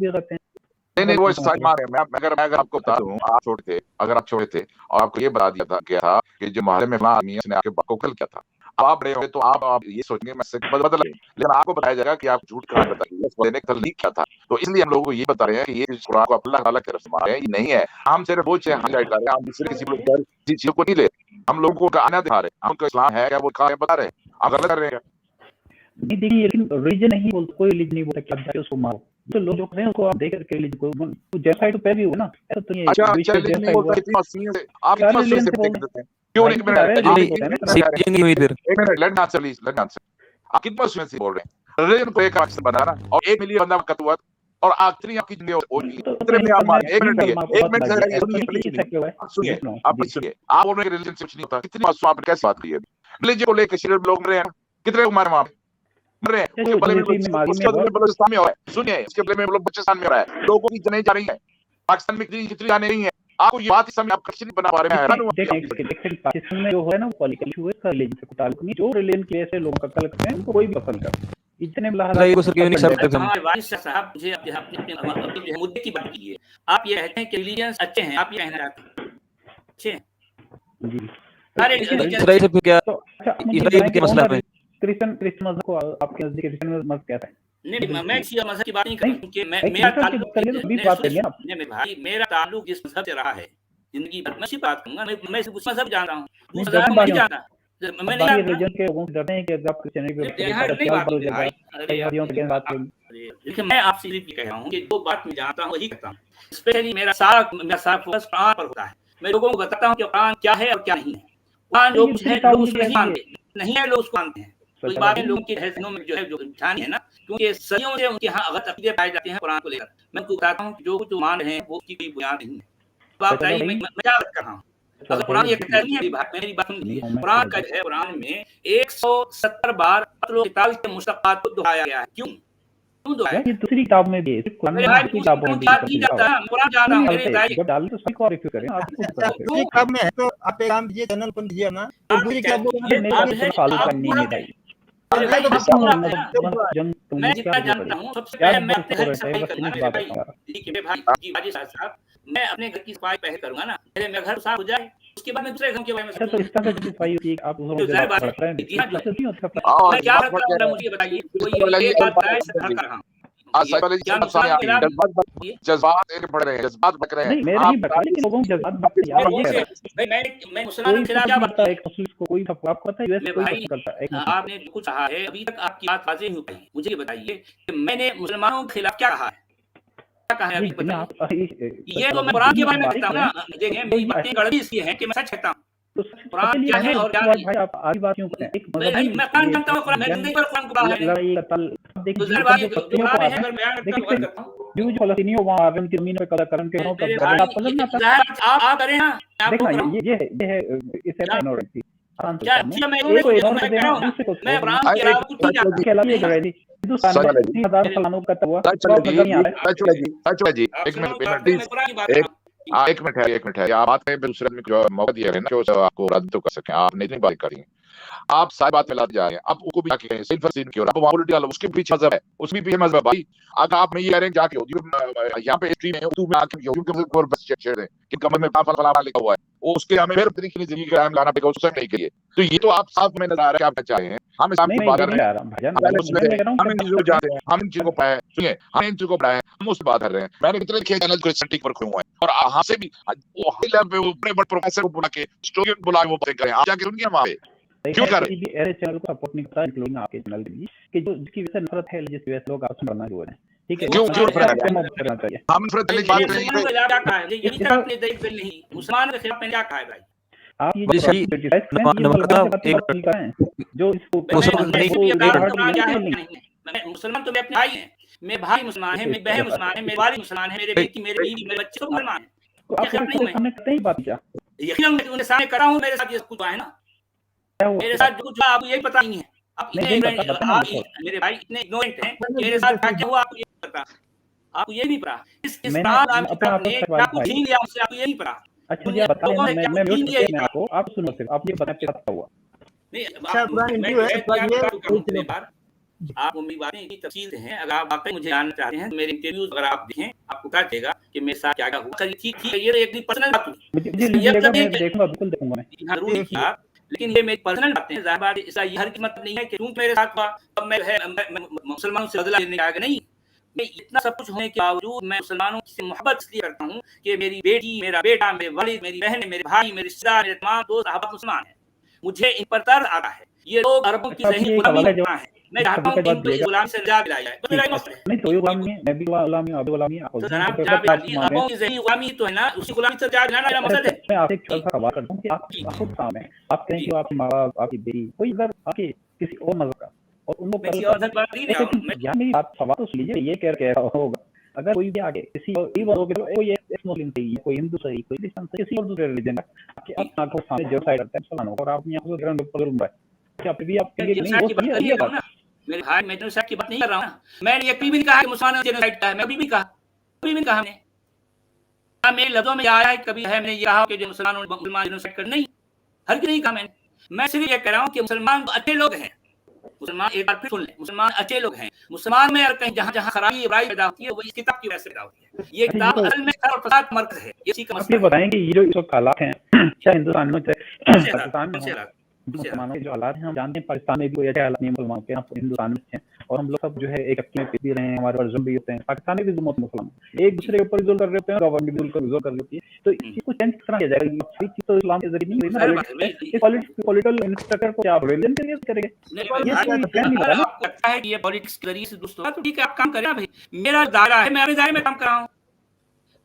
S1: नहीं वो सच मान रहे हैं। मैं अगर आपको बता दूं, आप छोटे थे, अगर आप छोटे थे और आपको ये बता दिया था गया था कि जो मोहल्ले में फलाना आदमी है उसने आपके बाप को कल किया था, अब आप बड़े होंगे तो आप ये सोचेंगे मैं सच बदल, लेकिन आपको बताया जाएगा कि आप झूठ कहां बताइए, उसको देने कल नहीं किया था। तो इसलिए हम लोगों को ये बता रहे हैं कि ये कुरान को अल्लाह ताला की तरफ से मान रहे हैं, ये नहीं है, हम सिर्फ वो चीजें हाईलाइट कर रहे हैं, हम दूसरे किसी चीज को नहीं ले, हम लोगों को आना दिखा रहे हैं, हमको इस्लाम है क्या वो बता रहे हैं, आप गलत कर रहे हैं।
S10: नहीं देखिए, लेकिन रिलीजन नहीं बोलता, कोई रिलीजन नहीं बोलता कि आप जाके उसको मारो, तो लोग जो हैं उसको आप देख करके रिलीजन को जेनोसाइड पे भी हो ना, ऐसा तो नहीं है।
S1: अच्छा नहीं बोलता, इतनी मसीह से आप इतना मसीह से देते हैं क्यों? एक minute let me answer please, let me answer. आप कितना मसीह से बोल रहे हैं? रिलीजन को एक मकसद बनाना और 1 मिलियन बंदा कत्ल हुआ और आखिरी आपकी जिंदगी कितने में आप मारे? एक मिनट सुनिए, आप सुनिए, आप बोल रहे हैं रिलीजन से कुछ नहीं होता, कितनी मासूम आपने कैसे बात की है? रिलीजन को लेकर शरीर लोग मर रहे हैं, कितने लोग मारे वहां पे मर रहे हैं, उसके बदले में बलूचिस्तान में हो रहा है, सुनिए इसके बदले में बलूचिस्तान में हो रहा है, लोगों की जानें जा रही है, पाकिस्तान में कितनी जानें नहीं है, आपको ये बात इस समय आप कश्मीर बना पा रहे हैं।
S10: पाकिस्तान में जो है ना वो पॉलिटिकल इशू है, रिलीजन से ताल्लुक नहीं, जो रिलीजन की वजह से लोगों का कत्ल करते हैं उनको कोई भी पसंद करता, इतने
S2: साहब मुझे अपने मुद्दे की बात कीजिए। आप ये कहते हैं कि रिलीजन अच्छे हैं, आप ये कहना चाहते हैं अच्छे हैं
S10: जी
S2: सारे
S8: इसराइल के मसला पे
S10: क्रिश्चियन मजहब को आपके नजदीक क्रिश्चियन मजहब कैसा है?
S2: नहीं मैं शिया मजहब की बात नहीं कर रहा हूं, क्योंकि मेरा ताल्लुक मेरा ताल्लुक जिस मजहब से रहा है जिंदगी भर, मैं सिर्फ बात करूंगा, मैं उस मजहब जानता हूं, दूसरा मजहब नहीं जानता, मैं नहीं
S10: रिलीजन के लोगों से डरते हैं कि अगर आप
S2: देखिए मैं आपसे ये कह रहा हूं कि जो बात मैं जानता हूं वही कहता हूं, स्पेशली मेरा सारा फोकस कुरान पर होता है, मैं लोगों को बताता हूं कि कुरान क्या है और क्या नहीं है। कुरान जो कुछ है लोग उसको नहीं मानते, नहीं है लोग उसको मानते हैं, कोई बातें लोगों की रहनों में जो है जो ठानी है ना, क्योंकि सदियों से उनके यहाँ गलत अकीदे पाए जाते हैं कुरान को लेकर। मैं आपको बताता हूँ कि जो कुछ मान रहे हैं वो उसकी कोई बुनियाद नहीं है। तो आप बताइए मैं क्या कर रहा हूँ? अगर कुरान ये कहता नहीं है, मेरी बात सुन लीजिए, कुरान का जो है कुरान में 170 बार कत्ल क़िताल के मुस्तक़ात को दोहराया गया है। क्यों दोहराया?
S10: ये दूसरी किताब में भी है, कुरान की किताबों में भी
S2: कुरान जानता हूं, मेरे भाई
S10: जब डाल तो सही को रिव्यू करें आप
S3: दूसरी किताब में है तो आप एक काम कीजिए, चैनल पर कीजिए अपना, और दूसरी किताब को
S10: फॉलो करनी है भाई।
S2: मेरे भाई
S3: तो
S2: आप
S3: बताओ,
S2: पूरा है ना,
S10: जंग तुम
S2: मैं
S10: क्या
S2: जितना
S10: जरूरत
S2: जानता
S10: पड़ी?
S2: हूँ सबसे
S10: क्या
S2: पहले मैं
S10: बस
S2: अपने घर की
S10: जरूरत है?
S2: सफाई
S10: बस
S2: करूंगा
S10: इतनी
S2: मेरे
S10: बात
S2: भाई।
S10: है।
S2: ठीक है मेरे भाई जी बाजी साहब, मैं अपने घर की सफाई पहले करूंगा ना, पहले मेरा घर साफ हो जाए, उसके बाद मैं दूसरे घर के बारे में
S10: अच्छा, तो
S2: सोचूंगा।
S10: इस तरह से सफाई होती है कि आप
S2: तो
S10: मुझे
S2: जाहिर
S10: बात
S2: बात है
S10: भड़क रहे हैं,
S2: कि हाँ
S10: इस
S2: जो
S10: तरह से नहीं होता सफाई।
S1: और
S2: मैं क्या
S1: बात
S2: करता
S1: बढ़
S2: हूँ
S1: के
S2: मुझे बताइए, कोई
S1: साहिब
S2: एक बात बताए इससे
S1: अली
S2: कर रहा हूँ।
S1: आज
S2: ये
S1: साहिब अली
S2: क्या
S1: जज्बात सामने
S2: मुसलमान
S1: आ
S2: के
S1: रही
S2: खिलाफ ये
S1: जज्बात एक बढ़ रहे हैं, जज्बात बक रहे हैं।
S10: नहीं, मैं
S1: आप
S10: नहीं बता, लेकिन लोगों के जज्बात बढ़ते हैं,
S2: मैं
S10: आप ये
S2: कौन
S10: कह
S2: से
S10: रहे हैं।
S2: भाई मैं मुसलमानों
S10: कोई
S2: के खिलाफ
S10: पसंद
S2: क्या
S10: नहीं
S2: बात
S10: करता
S2: की?
S10: एक मुस्लिम को, कोई आपको पता है यूएस
S2: मैं
S10: कोई
S2: भाई
S10: पसंद करता है एक मुस्लिम को।
S2: आपने जो कुछ कहा है अभी तक आपकी बात वाज़ेह नहीं हो पाई। मुझे ये बताइए कि मैंने मुसलमानों के खिलाफ क्या कहा है? क्या कहा है
S10: ये
S2: अभी
S10: जिन्हें
S2: बताइए?
S10: आप
S2: ये तो मैं कुरान के बारे में
S10: बातें
S2: कहता
S10: कर
S2: हूँ
S10: रहे
S2: ना,
S10: हैं,
S2: देखिए
S10: तो
S2: मेरी
S10: ये
S2: बातें गड़बड़ी इसलिए हैं कि मैं सच कहता हूँ।
S10: तो
S2: कुरान
S10: सबके लिए
S2: क्या
S10: कहना
S2: है और क्या नहीं।
S10: भाई आप आधी बात क्यों करते हैं? एक मजहब
S2: भाई मैं कुरान
S10: ये
S2: जानता हूँ, कुरान मैं
S10: जंग,
S2: जिंदगी भर कुरान को पढ़ा है।
S10: लड़ाई कत्ल, देखिए
S2: तो
S10: जो
S2: जाहिर बात है
S10: जो
S2: जो
S10: पत्तियों
S2: कुरान
S10: को आ
S2: में है
S10: रहे
S2: अगर बयान
S10: हैं,
S2: करता हूँ
S10: देखिए
S2: गलत करता हूँ।
S10: जो फलस्तीनियों वहाँ आ रहे हैं, उनकी जमीन पे कब्जा कर, उनके घरों
S2: मेरे
S10: कब्जा कर रहे
S2: भाई
S10: हैं, आपको समझ में आता है?
S2: जाहिर बात आप करें ना, मैं आपको
S10: देखना
S2: कराऊँ
S10: ये है इसे ना
S2: क्या
S10: इग्नोरेंसी आसान से
S2: क्या
S10: सामने
S2: ठीक है मैं
S10: एक को इग्नोर
S2: मैं
S10: कर
S2: कह रहा
S10: देना,
S2: हूँ ना,
S10: दूसरे को
S2: मैं
S10: छोड़ देना।
S2: कुरान के
S1: एक
S2: अलावा कुछ नहीं
S10: इसके
S2: जानता।
S10: अलावा ये कह रहे थे हिंदुस्तान में
S1: साहिब अली
S10: 30,000 मुसलमानों का हुआ, तो आप
S1: जी
S10: नजर नहीं आ रहे।
S1: सच जी
S2: आप
S1: एक
S2: सुनो
S1: मिनट
S2: बात
S1: प्लीज
S2: मैं कुरान की बात कर
S1: एक
S2: रहा हूँ।
S1: एक मिनट है, एक मिनट है। आप बात में दूसरे आदमी को जो मौका दिया है ना कि वो आपको रद्द तो कर सके, आपने इतनी बात करी है, आप सारी बात मिलाते जा रहे हैं। आप उनको भी जाके कहें सिर्फ फलस्तीन की ओर, आप वहां उल्टी डालो, उसके पीछे मजहब है, उसके पीछे मजहब है भाई। अगर आप में ये कह रहे हैं जाके यहाँ पे हिस्ट्री में उर्दू में आके और बस छेड़ दें कि कमर में फलाना लिखा हुआ है, वो उसके हमें फिर तरीके की जिंदगी का कायम लाना पड़ेगा उस नहीं के लिए। तो ये तो आप साफ में नजर आ रहा है कि आप क्या चाह रहे हैं। हम इस्लाम
S10: नहीं
S1: की
S10: नहीं
S1: बात
S10: ये
S1: कर
S10: नहीं
S1: रहे
S10: आ
S1: हैं,
S10: रहा भाईजान,
S1: हम
S10: मैं
S1: मुस्लिम हैं,
S10: कह रहा हूँ
S1: हम इन चीजों को जानते हैं, हम इन चीजों को पढ़ा है, सुनिए हम इन चीजों को पढ़ा है, हम उसकी बात कर रहे हैं। मैंने कितने लिखे चैनल क्रिश्चियनिटी पर खुले हुए हैं, और यहाँ से भी वो हाई लेवल पे बड़े बड़े प्रोफेसर को बुला के स्टूडेंट बुला के वो बातें करें, आप जाके उनके वहां पे क्यों कर रहे हैं?
S10: ऐसे चैनल को सपोर्ट नहीं करता, इंक्लूडिंग आपके चैनल भी, कि जो जिसकी वजह से नफरत है, जिस वजह से लोग आपसे बढ़ना जो है, ठीक है,
S1: क्यों क्यों
S10: उससे
S1: नफरत
S10: आपसे
S1: है?
S10: मोहब्बत करना चाहिए।
S1: हम नफरत की बात
S2: मुसलमानों
S1: करेंगे।
S2: के खिलाफ क्या कहा है? ये भी आपने नहीं मुसलमानों के खिलाफ मैंने क्या कहा है भाई?
S10: आप ये
S8: जी
S10: जो
S8: सही
S10: क्रिटिसाइज करें, ये मुसलमान से बात नहीं बात नहीं करें, जो इसको
S2: मैं
S8: मुसलमान नहीं,
S2: ऐसे भी
S8: एक
S2: अगर
S8: मिनट।
S2: मुसलमान क्या है नहीं, मुसलमान तो मेरे अपने भाई हैं, मेरे भाई मुसलमान है, मेरी बहन मुसलमान है, मेरे वालिद मुसलमान है, मेरे बेटी, मेरे बीवी, मेरे बच्चे सब मुसलमान हैं।
S10: तो
S2: क्या
S10: आप
S2: खिलाफ नहीं हूं मैं?
S10: सामने करते ही बात क्या
S2: यकीनन मैं उन्हें सामने करा हूं, मेरे साथ ये कुछ हुआ है ना,
S10: क्या हुआ
S2: मेरे
S10: उसके
S2: साथ
S10: बाद?
S2: जो कुछ हुआ आपको यही पता नहीं है। आप
S10: नहीं
S2: इतने
S10: नहीं बता बताना
S2: आप
S10: बिल्कुल।
S2: मेरे भाई इतने इग्नोरेंट हैं कि मेरे साथ क्या क्या हुआ आपको ये नहीं पता, आपको ये नहीं पता। इस
S10: मैंने
S2: साल आप
S10: अपना आपको
S2: ने
S10: सवाल
S2: क्या कुछ
S10: भाई,
S2: छीन लिया मुझसे, आपको ये नहीं पता।
S10: अच्छा मुझे आप बता
S2: लोगों
S10: देना,
S2: ने क्या
S10: मैं
S2: कुछ
S10: म्यूट
S2: छीन लिया
S10: करके मैं आपको आप सुनो, सिर्फ आप ये बताएं आपके साथ क्या हुआ।
S2: नहीं
S3: अच्छा पुराना
S2: मैं
S3: इंटरव्यू है,
S2: जो है
S3: ये
S2: आपको कहूं पहले बार आप मेरी बातें की तफसील से हैं। अगर आप वाकई मुझे जानना चाहते हैं तो मेरे इंटरव्यूज अगर आप देखें आपको पता चलेगा कि मेरे साथ क्या क्या हुआ। चलिए ठीक ठीक है, ये तो एक पर्सनल बात हुई,
S10: मुझे
S2: ये
S10: लगेगा
S2: मतलब नहीं
S10: मैं
S2: कि
S10: देखूंगा, बिल्कुल देखूंगा मैं।
S2: जरूर देखिए आप, लेकिन ये मेरी पर्सनल बातें हैं। जाहिर बात है इसका ये हर की मतलब नहीं है कि क्योंकि मेरे साथ हुआ अब मैं मुसलमानों से बदला लेने आएगा, नहीं। मैं इतना सब कुछ होने के बावजूद मैं मुसलमानों से मोहब्बत इसलिए करता हूँ कि मेरी बेटी, मेरा बेटा, मेरे वालिद, मेरी बहन, मेरे भाई, मेरे रिश्तेदार, मेरे तमाम दोस्त अहबाब मुसलमान हैं। मुझे इन पर तरस आता है। ये लोग अरबों की
S10: अच्छा,
S2: ज़हीन
S10: ये
S2: गुलामी
S10: सवाल है
S2: में है। मैं चाहता हूँ कि इनको इस गुलामी से निजात दिलाया जाए। तो मेरा ये मसला है।
S10: नहीं तो ये गुलाम नहीं है, मैं भी गुलाम नहीं हूं, आप भी गुलाम नहीं हैं, आप
S2: तो
S10: उस दिन
S2: जनाब
S10: पे
S2: जनाब
S10: बात
S2: अली
S10: मान रहे
S2: अरबों
S10: हैं।
S2: की ज़हीन गुलामी तो है ना, उसी गुलामी से निजात दिलाना मेरा मकसद है।
S10: मैं आपसे एक छोटा सा सवाल करता हूँ कि आप खुद काम है, आप कहें कि आपके माँ बाप, आपकी बेटी, कोई अगर आपके किसी और मजहब का और उनको
S2: मैं किसी और धर्म बात नहीं रहा हूँ।
S10: यार मेरी बात सवाल तो सुन लीजिए, ये कह रहा होगा अगर कोई भी आगे किसी और ही वर्ग के कोई एक मुस्लिम सही, कोई हिंदू सही, कोई क्रिश्चियन सही, किसी और दूसरे रिलीजन का आपके अपना आंखों सामने जो साइड करता है मुसलमानों को, और आप यहाँ पे ग्राउंड पर रूम है क्या फिर भी आप कहेंगे नहीं वो सही है, ये बात
S2: मेरे भाई मैं जेनोसाइड की बात नहीं कर रहा हूँ ना। मैंने ये कभी भी नहीं कहा कि मुसलमान जेनोसाइड का है, मैं कभी भी कहा हमने मेरे लफ्जों में आया है कभी है मैंने ये कहा कि जो मुसलमान जेनोसाइड कर, नहीं, हर की नहीं कहा मैंने। मैं सिर्फ ये कह रहा हूँ कि मुसलमान अच्छे लोग हैं। मुसलमान एक बार फिर सुन लें, मुसलमान अच्छे लोग हैं। मुसलमान में अगर कहीं जहाँ जहाँ खराबी बुराई पैदा होती है वो इस किताब की वजह से पैदा होती है। ये किताब असल में खैर और फसाद का मर्कज है। इसी का
S10: आप ये बताएंगे ये जो इस वक्त हालात हैं चाहे हिंदुस्तान में चाहे पाकिस्तान में हो, मुसलमानों के जो हालात हैं हम जानते हैं, पाकिस्तान में भी कोई अच्छे हालात नहीं मुसलमानों के, हिंदुस्तान में हैं और हम लोग सब जो है एक अकेले पे भी रहे हैं, हमारे पास जुल्म भी होते हैं। पाकिस्तान में भी जुल्म होते हैं, मुसलमान एक दूसरे के ऊपर जुल्म कर रहे होते हैं, गवर्नमेंट भी जुल्म कर रही होती है। तो इस चीज को चेंज किस तरह किया जाएगा? ये चीज तो इस्लाम के जरिए नहीं हुई ना, इस पॉलिटिकल इंस्ट्रक्टर को आप रिलीजन के लिए करेंगे, ये नहीं पता ना।
S2: आपको लगता है कि ये पॉलिटिक्स के जरिए से दोस्तों, तो ठीक है आप काम करें ना भाई, मेरा दायरा है, मैं अपने दायरे में काम कर रहा हूँ।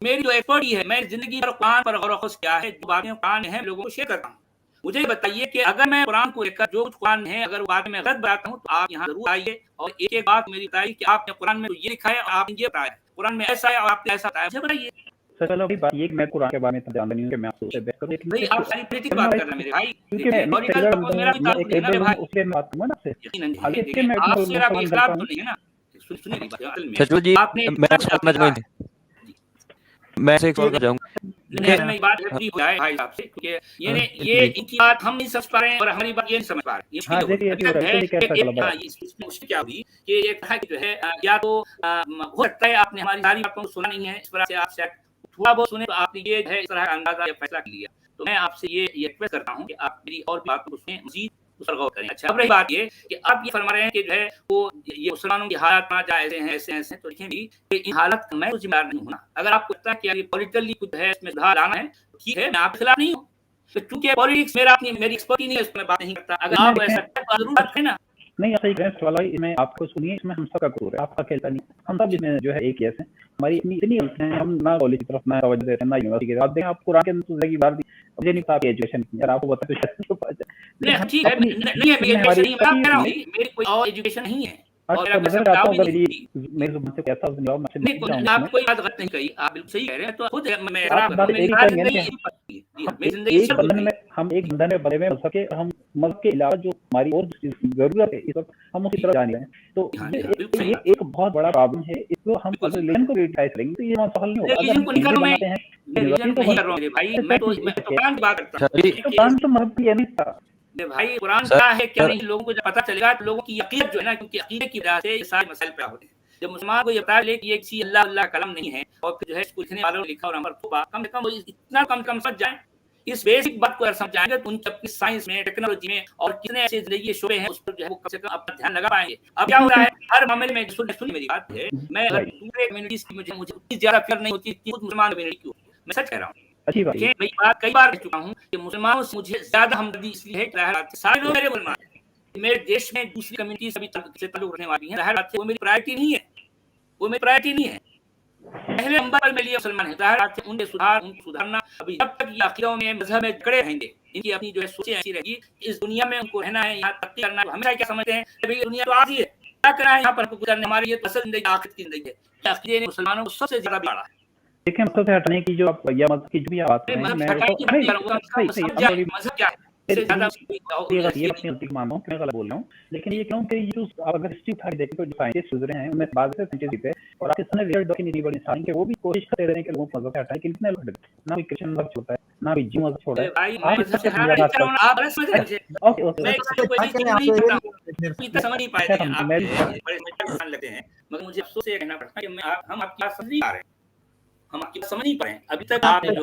S2: मेरी जो एफर्ट है, मैं जिंदगी भर कुरान पर गौर व किया है, जो बातें कुरान में हैं लोगों को शेयर करता हूँ। मुझे बताइए कि अगर मैं कुरान को लेकर जो कुछ कुरान में है अगर वो बात में गलत बताता हूँ तो आप यहाँ जरूर आइए और एक एक बात मेरी बताइए कि आपने कुरान में तो ये लिखा है और आपने ये बताया, कुरान में ऐसा है और आपने ऐसा बताया, मुझे बताइए।
S10: सर चलो बात ये मैं कुरान के बारे में जानता नहीं हूँ कि मैं आपसे उससे बहस करूं,
S2: भाई आप सारी पॉलिटिक्स बात कर रहे हैं मेरे भाई,
S10: क्योंकि मैं
S2: मेरा भी ताल्लुक नहीं है मेरे भाई,
S10: उसके बात करूंगा ना आपसे,
S2: यकीनन
S10: हालांकि
S2: देखिए
S10: मैं
S2: आपसे मेरा कोई इख्तिलाफ
S10: हूं।
S2: तो नहीं है ना। सुनिए मेरी बात, असल में
S8: सचमुच जी
S2: आपने
S8: मैं आपसे एक सवाल करना चाहूंगा,
S2: नहीं, मैं बात पूरी हो जाए भाई साहब से, क्योंकि ये इनकी बात हम नहीं समझ पा रहे हैं और हमारी बात ये नहीं समझ पा रहे हैं। उसमें क्या हुई कि ये कहा कि जो है या तो हो सकता है आपने हमारी सारी बातों को सुना नहीं है, इस तरह से आप शायद थोड़ा बहुत सुने, तो आपने ये है इस तरह का अंदाजा या फैसला लिया। तो मैं आपसे ये रिक्वेस्ट करता हूँ कि आप मेरी और बातों को सुने, मजीद उस पर गौर करें। अच्छा, अब रही बात ये कि आप ये फरमा रहे हैं कि जो है वो ये मुसलमानों की हालत ना जाए ऐसे हैं, तो देखें भी कि इन हालत मैं तो जिम्मेदार नहीं हूँ ना। अगर आपको लगता है कि ये पॉलिटिकली कुछ है, इसमें सुधार लाना है, तो ठीक है, मैं आपके खिलाफ नहीं हूँ, तो चूंकि पॉलिटिक्स मेरी एक्सपर्टी नहीं है, उसमें बात नहीं करता। अगर आप ऐसा जरूर बात करें ना।
S10: नहीं, ऐसा ही वाला इसमें आपको सुनिए, इसमें हम सबका कसूर है, आपका अकेला नहीं, हम सब इसमें जो है एक ही है। हमारी इतनी गलतियां हैं, हम ना कॉलेज की तरफ ना तवज्जो देते हैं ना यूनिवर्सिटी की। आप देखें, आप कुरान के अंदर की बात मुझे नहीं पता एजुकेशन, यार आपको पता तो
S2: नहीं, ठीक है, नहीं है, मेरी एजुकेशन नहीं, मैं कह रहा हूं मेरी कोई और एजुकेशन नहीं है। और
S10: अच्छा, मैं चाहता हूं अगर मेरी जुबान से कहता हूं जवाब मैं
S2: नहीं, आप कोई बात गलत नहीं कही, आप बिल्कुल सही कह रहे हैं। तो खुद मैं
S10: हम एक बंधन में बने हुए मज़हब के, हम मज़हब के अलावा जो हमारी और जरूरत है इस वक्त हम उसकी तरफ जाने हैं। तो ये एक बहुत बड़ा प्रॉब्लम है, इसको हम रिलीजन को क्रिटिसाइज करेंगे तो ये मसला हल नहीं होगा।
S2: रिलीजन को नहीं कर रहा मैं भाई, मैं तो कुरान की बात करता हूं।
S10: कुरान तो मज़हब की नहीं था
S2: भाई, कुरान क्या है क्या नहीं, लोगों को जब पता चलेगा तो लोगों की अकीदत जो है ना, क्योंकि अकीदत की वजह से ये सारे मसाइल पैदा होते हैं। जब मुसलमान को ये पता चले कि ये किसी अल्लाह कलम नहीं है और फिर जो है इसको लिखने वालों ने लिखा और नंबर तो कम से कम इतना कम समझ जाए, इस बेसिक बात को अगर समझ जाएंगे तो उनकी अपनी साइंस में, टेक्नोलॉजी में और कितने ऐसे जिंदगी के शोबे हैं उस पर जो है वो कम से कम अपना ध्यान लगा पाएंगे। अब क्या हो रहा है हर मामले में, सुन मेरी बात है, मैं दूसरे कम्युनिटीज की मुझे उतनी ज्यादा फिक्र नहीं होती मुसलमान कम्युनिटी की, मैं सच कह रहा हूँ। अच्छी बात है, मैं बात कई बार कह चुका हूँ कि मुसलमानों से मुझे ज्यादा हमदर्दी इसलिए है कि सारे लोग मेरे मुसलमान हैं, मेरे देश में दूसरी कम्युनिटी से भी ताल्लुक रखने वाली हैं, जाहिर बात है वो मेरी प्रायोरिटी नहीं है, वो मेरी प्रायोरिटी नहीं है। पहले नंबर पर मेरे लिए मुसलमान है, जाहिर बात है उनके सुधारना अभी जब तक ये अकीदों में मजहब में जकड़े रहेंगे, इनकी अपनी जो है सोचें ऐसी रहेगी, इस दुनिया में उनको रहना है, यहाँ तरक्की करना है। हमेशा क्या समझते हैं भाई दुनिया तो आधी है, क्या करना है यहाँ पर गुजरने, हमारी ये असल जिंदगी आखिरत की जिंदगी है। ये अकीदे ने मुसलमानों को सबसे ज्यादा बिगाड़ा है।
S10: देखिए, मसले से हटने की जो आप या मसले की जो भी बात करें, मैं
S2: मजहब क्या है
S10: ये अपनी गलती मानता हूँ, मैं गलत बोल रहा हूँ, लेकिन ये क्यों कि ये जो अगर हिस्ट्री उठा के देखें तो जो साइंटिस्ट गुजरे हैं उनमें बाद से साइंटिस्ट थे और पाकिस्तान में रिजल्ट नहीं बड़ी इंसान के वो भी कोशिश करते रहे कि लोगों को मजहब से हटाएं, कितने लोग ना कोई क्रिश्चियन मजहब छोड़ता है ना कोई जिम मजहब छोड़ा है। आप इससे
S2: समझ नहीं पाए लगते हैं, मगर मुझे अफसोस ये कहना पड़ता है कि हम आपकी बात समझ नहीं पा रहे, हम आपकी बात समझ नहीं पाए अभी तक। आपने जो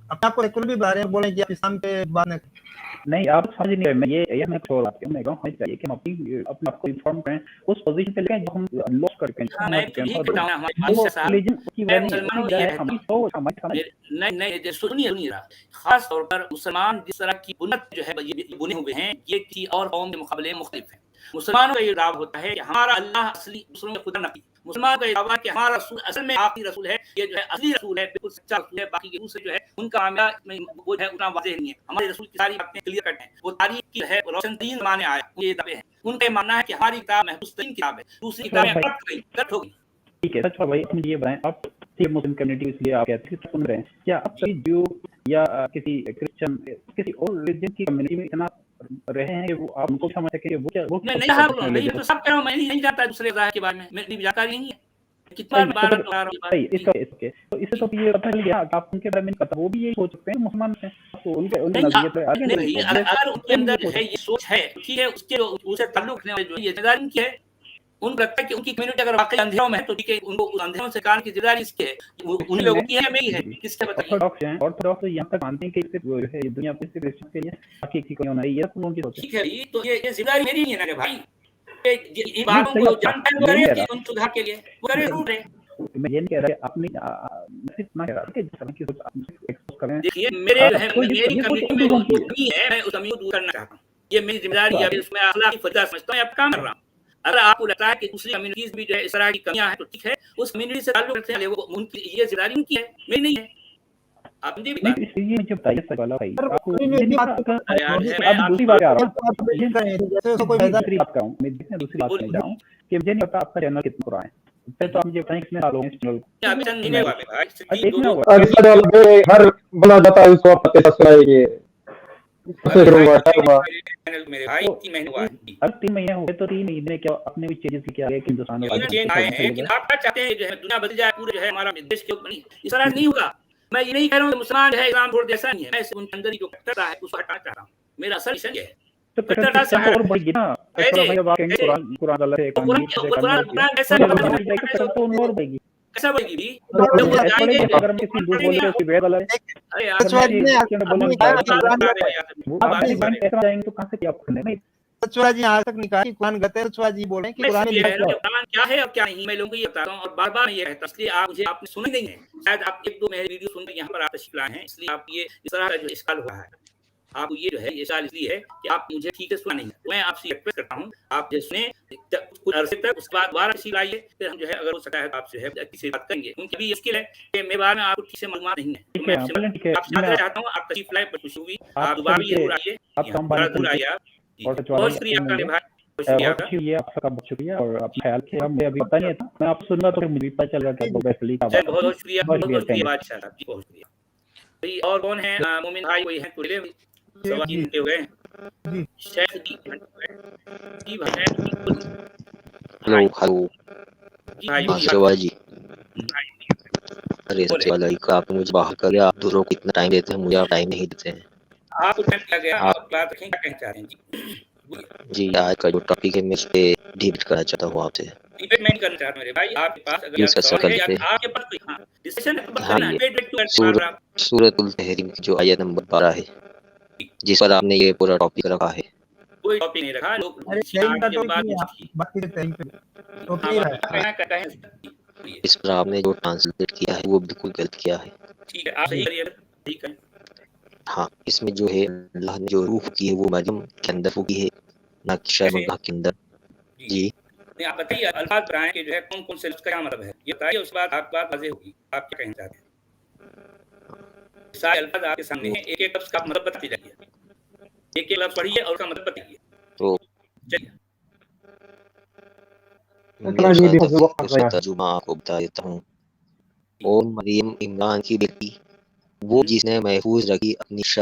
S3: अपने आपको एक भी बारे में बोले कि आप इस्लाम पे बात
S10: नहीं, आप समझ नहीं रहे। मैं ये मैं छोड़ आपके मैं कहूं हमें चाहिए कि हम अपने आप को इन्फॉर्म करें उस पोजीशन पे लेके जो हम लॉस करके
S2: नहीं सुनिए, खास तौर पर मुसलमान जिस तरह की बुनियाद जो है ये बुने हुए हैं, ये किसी और कौम के मुकाबले मुख्तलिफ है। मुसलमानों का ये दावा होता है कि हमारा अल्लाह असली रसूल में खुदा नबी, मुसलमान का ये दावा कि हमारा रसूल असल में आखिरी रसूल है, ये जो है असली रसूल है, बिल्कुल सच्चा रसूल है। बाकी के दूसरे जो है उनका मामला वो है उतना वाज़ेह नहीं है। हमारे रसूल की सारी बातें क्लियर कट हैं, वो तारीख की है, रोशन तीन ज़माने आया, ये दावे हैं। उनका मानना है कि हमारी किताब महफूज तरीन किताब है, दूसरी किताबें गलत हो गई।
S10: ठीक है, सच भाई, आप मुझे ये बताएं, आप मुस्लिम कम्युनिटी इसलिए आप कहते हैं सुन रहे हैं, क्या आप सभी ज्यू या किसी क्रिश्चियन किसी और रिलीजन की कम्युनिटी में इतना रहे हैं कि वो आप उनको समझ सके कि वो क्या वो
S2: मैं नहीं तो सब कह रहा हूं, मैं नहीं जानता दूसरे राह के बारे में, मेरी जानकारी नहीं है। कितना बार बता रहा हूं
S10: इसके तो इससे तो ये पता चल गया आप उनके बारे में पता, वो भी यही सोच सकते हैं मुसलमान हैं, तो उनके नजरिए पे
S2: नहीं, अगर उनके अंदर है ये सोच है, ठीक है, उसके उसे ताल्लुक रखने वाले जो ये जिम्मेदारी उनकी है। उनको लगता है कि उनकी कम्युनिटी अगर वाकई अंधेरों में है तो ठीक है, उनको अंधेरों से कारण की जिम्मेदारी इसकी है, उन लोगों की है, मेरी है, किसके बताइए।
S10: ऑर्थोडॉक्स तो यहाँ तक मानते हैं कि सिर्फ जो है दुनिया पे सिर्फ क्रिश्चियन के लिए बाकी किसी को नहीं, ये उनकी सोच है।
S2: ठीक है, तो ये जिम्मेदारी मेरी नहीं है ना भाई, ये बातों को जानते हैं वो करे उन सुधार के लिए वो करे जरूर है।
S10: मैं ये नहीं कह रहा अपनी सिर्फ ना कह रहा कि जिस तरह की सोच आप एक्सपोज कर रहे हैं।
S2: देखिए, मेरी कम्युनिटी में जो नहीं है, मैं उस कमी को दूर करना चाहता हूँ, ये मेरी जिम्मेदारी है, उसमें अखलाकी फर्जा समझता हूँ, अब काम कर रहा हूँ। अगर आपको लगता है कि दूसरी कम्युनिटीज भी जो है इस तरह की कमियां हैं तो ठीक है, उस कम्युनिटी से ताल्लुक रखते हैं, वो उनकी ये जिम्मेदारी उनकी है, मेरी नहीं है। आप मुझे
S10: इसलिए मुझे बताइए सवाल भाई, आपको
S3: दूसरी बात
S10: करूं, मैं दूसरी बात में जाऊं कि मुझे नहीं पता आपका चैनल कितना पुराना है, फिर तो आप मुझे बताएं कितने साल हो गए इस चैनल को।
S4: हर बना जाता है उसको आप कैसे सुनाएंगे
S2: मेरे भाई 3 महीने हुआ है।
S10: अब 3 महीने हो गए तो 3 महीने क्या अपने भी चेंजेस किया गया कि हिंदुस्तान में
S2: चेंज आए हैं कि आप क्या चाहते हैं जो है दुनिया बदल जाए, पूरे जो है हमारा देश के ऊपर नहीं, इस तरह नहीं होगा। मैं ये नहीं कह रहा हूँ कि मुसलमान जो है इस्लाम छोड़ दे, ऐसा नहीं है। मैं उनके अंदर ही जो कट्टरता है उसको हटाना चाह रहा हूँ। मेरा असल मिशन ये है।
S10: तो कट्टरता और बढ़ेगी ना।
S2: कैसे?
S10: भाई अब आप कहेंगे
S2: कैसे?
S10: कुरान गलत है,
S2: तो
S10: कानून
S2: कैसा
S10: तो और बढ़ेगी।
S2: कैसा बढ़ेगी भी?
S10: अगर हम किसी हिंदू बोले तो उसकी वेद अलग है।
S2: अरे यार,
S3: सचवादी ने आपने कहा कि कुरान गलत है।
S10: वो आप कैसे जाएंगे तो कहां से क्या करने नहीं।
S3: सचवादी आज तक नहीं कहा कि कुरान गलत है। सचवादी बोल रहे हैं कि कुरान में लिखा है।
S2: कुरान क्या है और क्या नहीं, मैं लोगों को ये बताता हूँ और बार बार ये कहता हूँ, इसलिए आप मुझे आपने सुनी नहीं है, शायद आप एक दो मेरे वीडियो सुनकर यहाँ पर आप तशरीफ लाए हैं, इसलिए आप ये इस तरह का जो इश्काल हुआ है, आपको ये जो है ये इश्काल इसलिए है कि आप मुझे ठीक से सुना नहीं है। मैं आपसे रिक्वेस्ट करता हूँ आप जो सुने कुछ अरसे तक, उसके बाद दोबारा तशरीफ लाइए, फिर हम जो है अगर हो सकता है तो आप जो है अच्छी से बात करेंगे, क्योंकि अभी मुश्किल है कि मेरे बारे में आपको ठीक से मालूम नहीं है। तो मैं आपसे चाहता हूँ आप तशरीफ लाए, खुशी हुई, आप दोबारा भी जरूर आइए, जरूर आइए आप। बहुत शुक्रिया आपका भाई, बहुत
S10: शुक्रिया आपका, बहुत शुक्रिया। और आप ख्याल के हमें अभी पता नहीं था, मैं आप सुनना तो मुझे पता चल गया कि बेहतरीन का
S2: बहुत बहुत शुक्रिया, बहुत शुक्रिया बादशाह साहब जी, बहुत शुक्रिया भाई। और कौन है? मोमिन भाई कोई है? कोई सवा 3 घंटे हो गए। शेख जी भाई,
S9: हेलो हेलो
S2: जी भाई
S9: शिवाजी। अरे सबसे वाला का आपने मुझे बाहर कर दिया। आप दूसरों को इतना टाइम देते हैं, मुझे आप टाइम नहीं देते हैं।
S2: आपको टाइम दिया गया, आप बात रखें, क्या कहना चाह रहे हैं जी?
S9: जी आज का जो टॉपिक है मैं इस पे डिबेट करना चाहता हूँ आपसे।
S2: डिबेट नहीं करना चाहता मेरे भाई, आपके पास अगर सवाल है या आपके पास कोई हाँ डिस्कशन करना है, डिबेट
S9: सूरतुल तहरीम की जो आयत नंबर 12 है, जिस पर आपने ये पूरा टॉपिक रखा है।
S2: कोई टॉपिक नहीं रखा, लोग
S9: इस पर आपने जो ट्रांसलेट किया है वो बिल्कुल गलत किया है।
S2: ठीक है, आप सही करिए, ठीक है।
S9: हाँ, इसमें जो है अल्लाह ने जो रूह की है वो मरियम के अंदर फूकी है, ना कि शर्मगाह के अंदर। जी
S2: नहीं, आप बताइए अल्फाज बनाए कि जो है कौन कौन से लफ्ज़ का क्या मतलब है, ये बताइए, उसके बाद आपकी बात वाज़ेह होगी, आप क्या कहना चाहते हैं। सारे अल्फाज आपके सामने हैं, एक एक लफ्ज़ का मतलब बताते जाइए, एक एक लफ्ज़ पढ़िए और उसका मतलब बताइए।
S9: तो
S2: चलिए
S9: तर्जुमा आपको बता देता हूँ। और मरियम इमरान की बेटी, वो जिसने महफूज रखी अपनी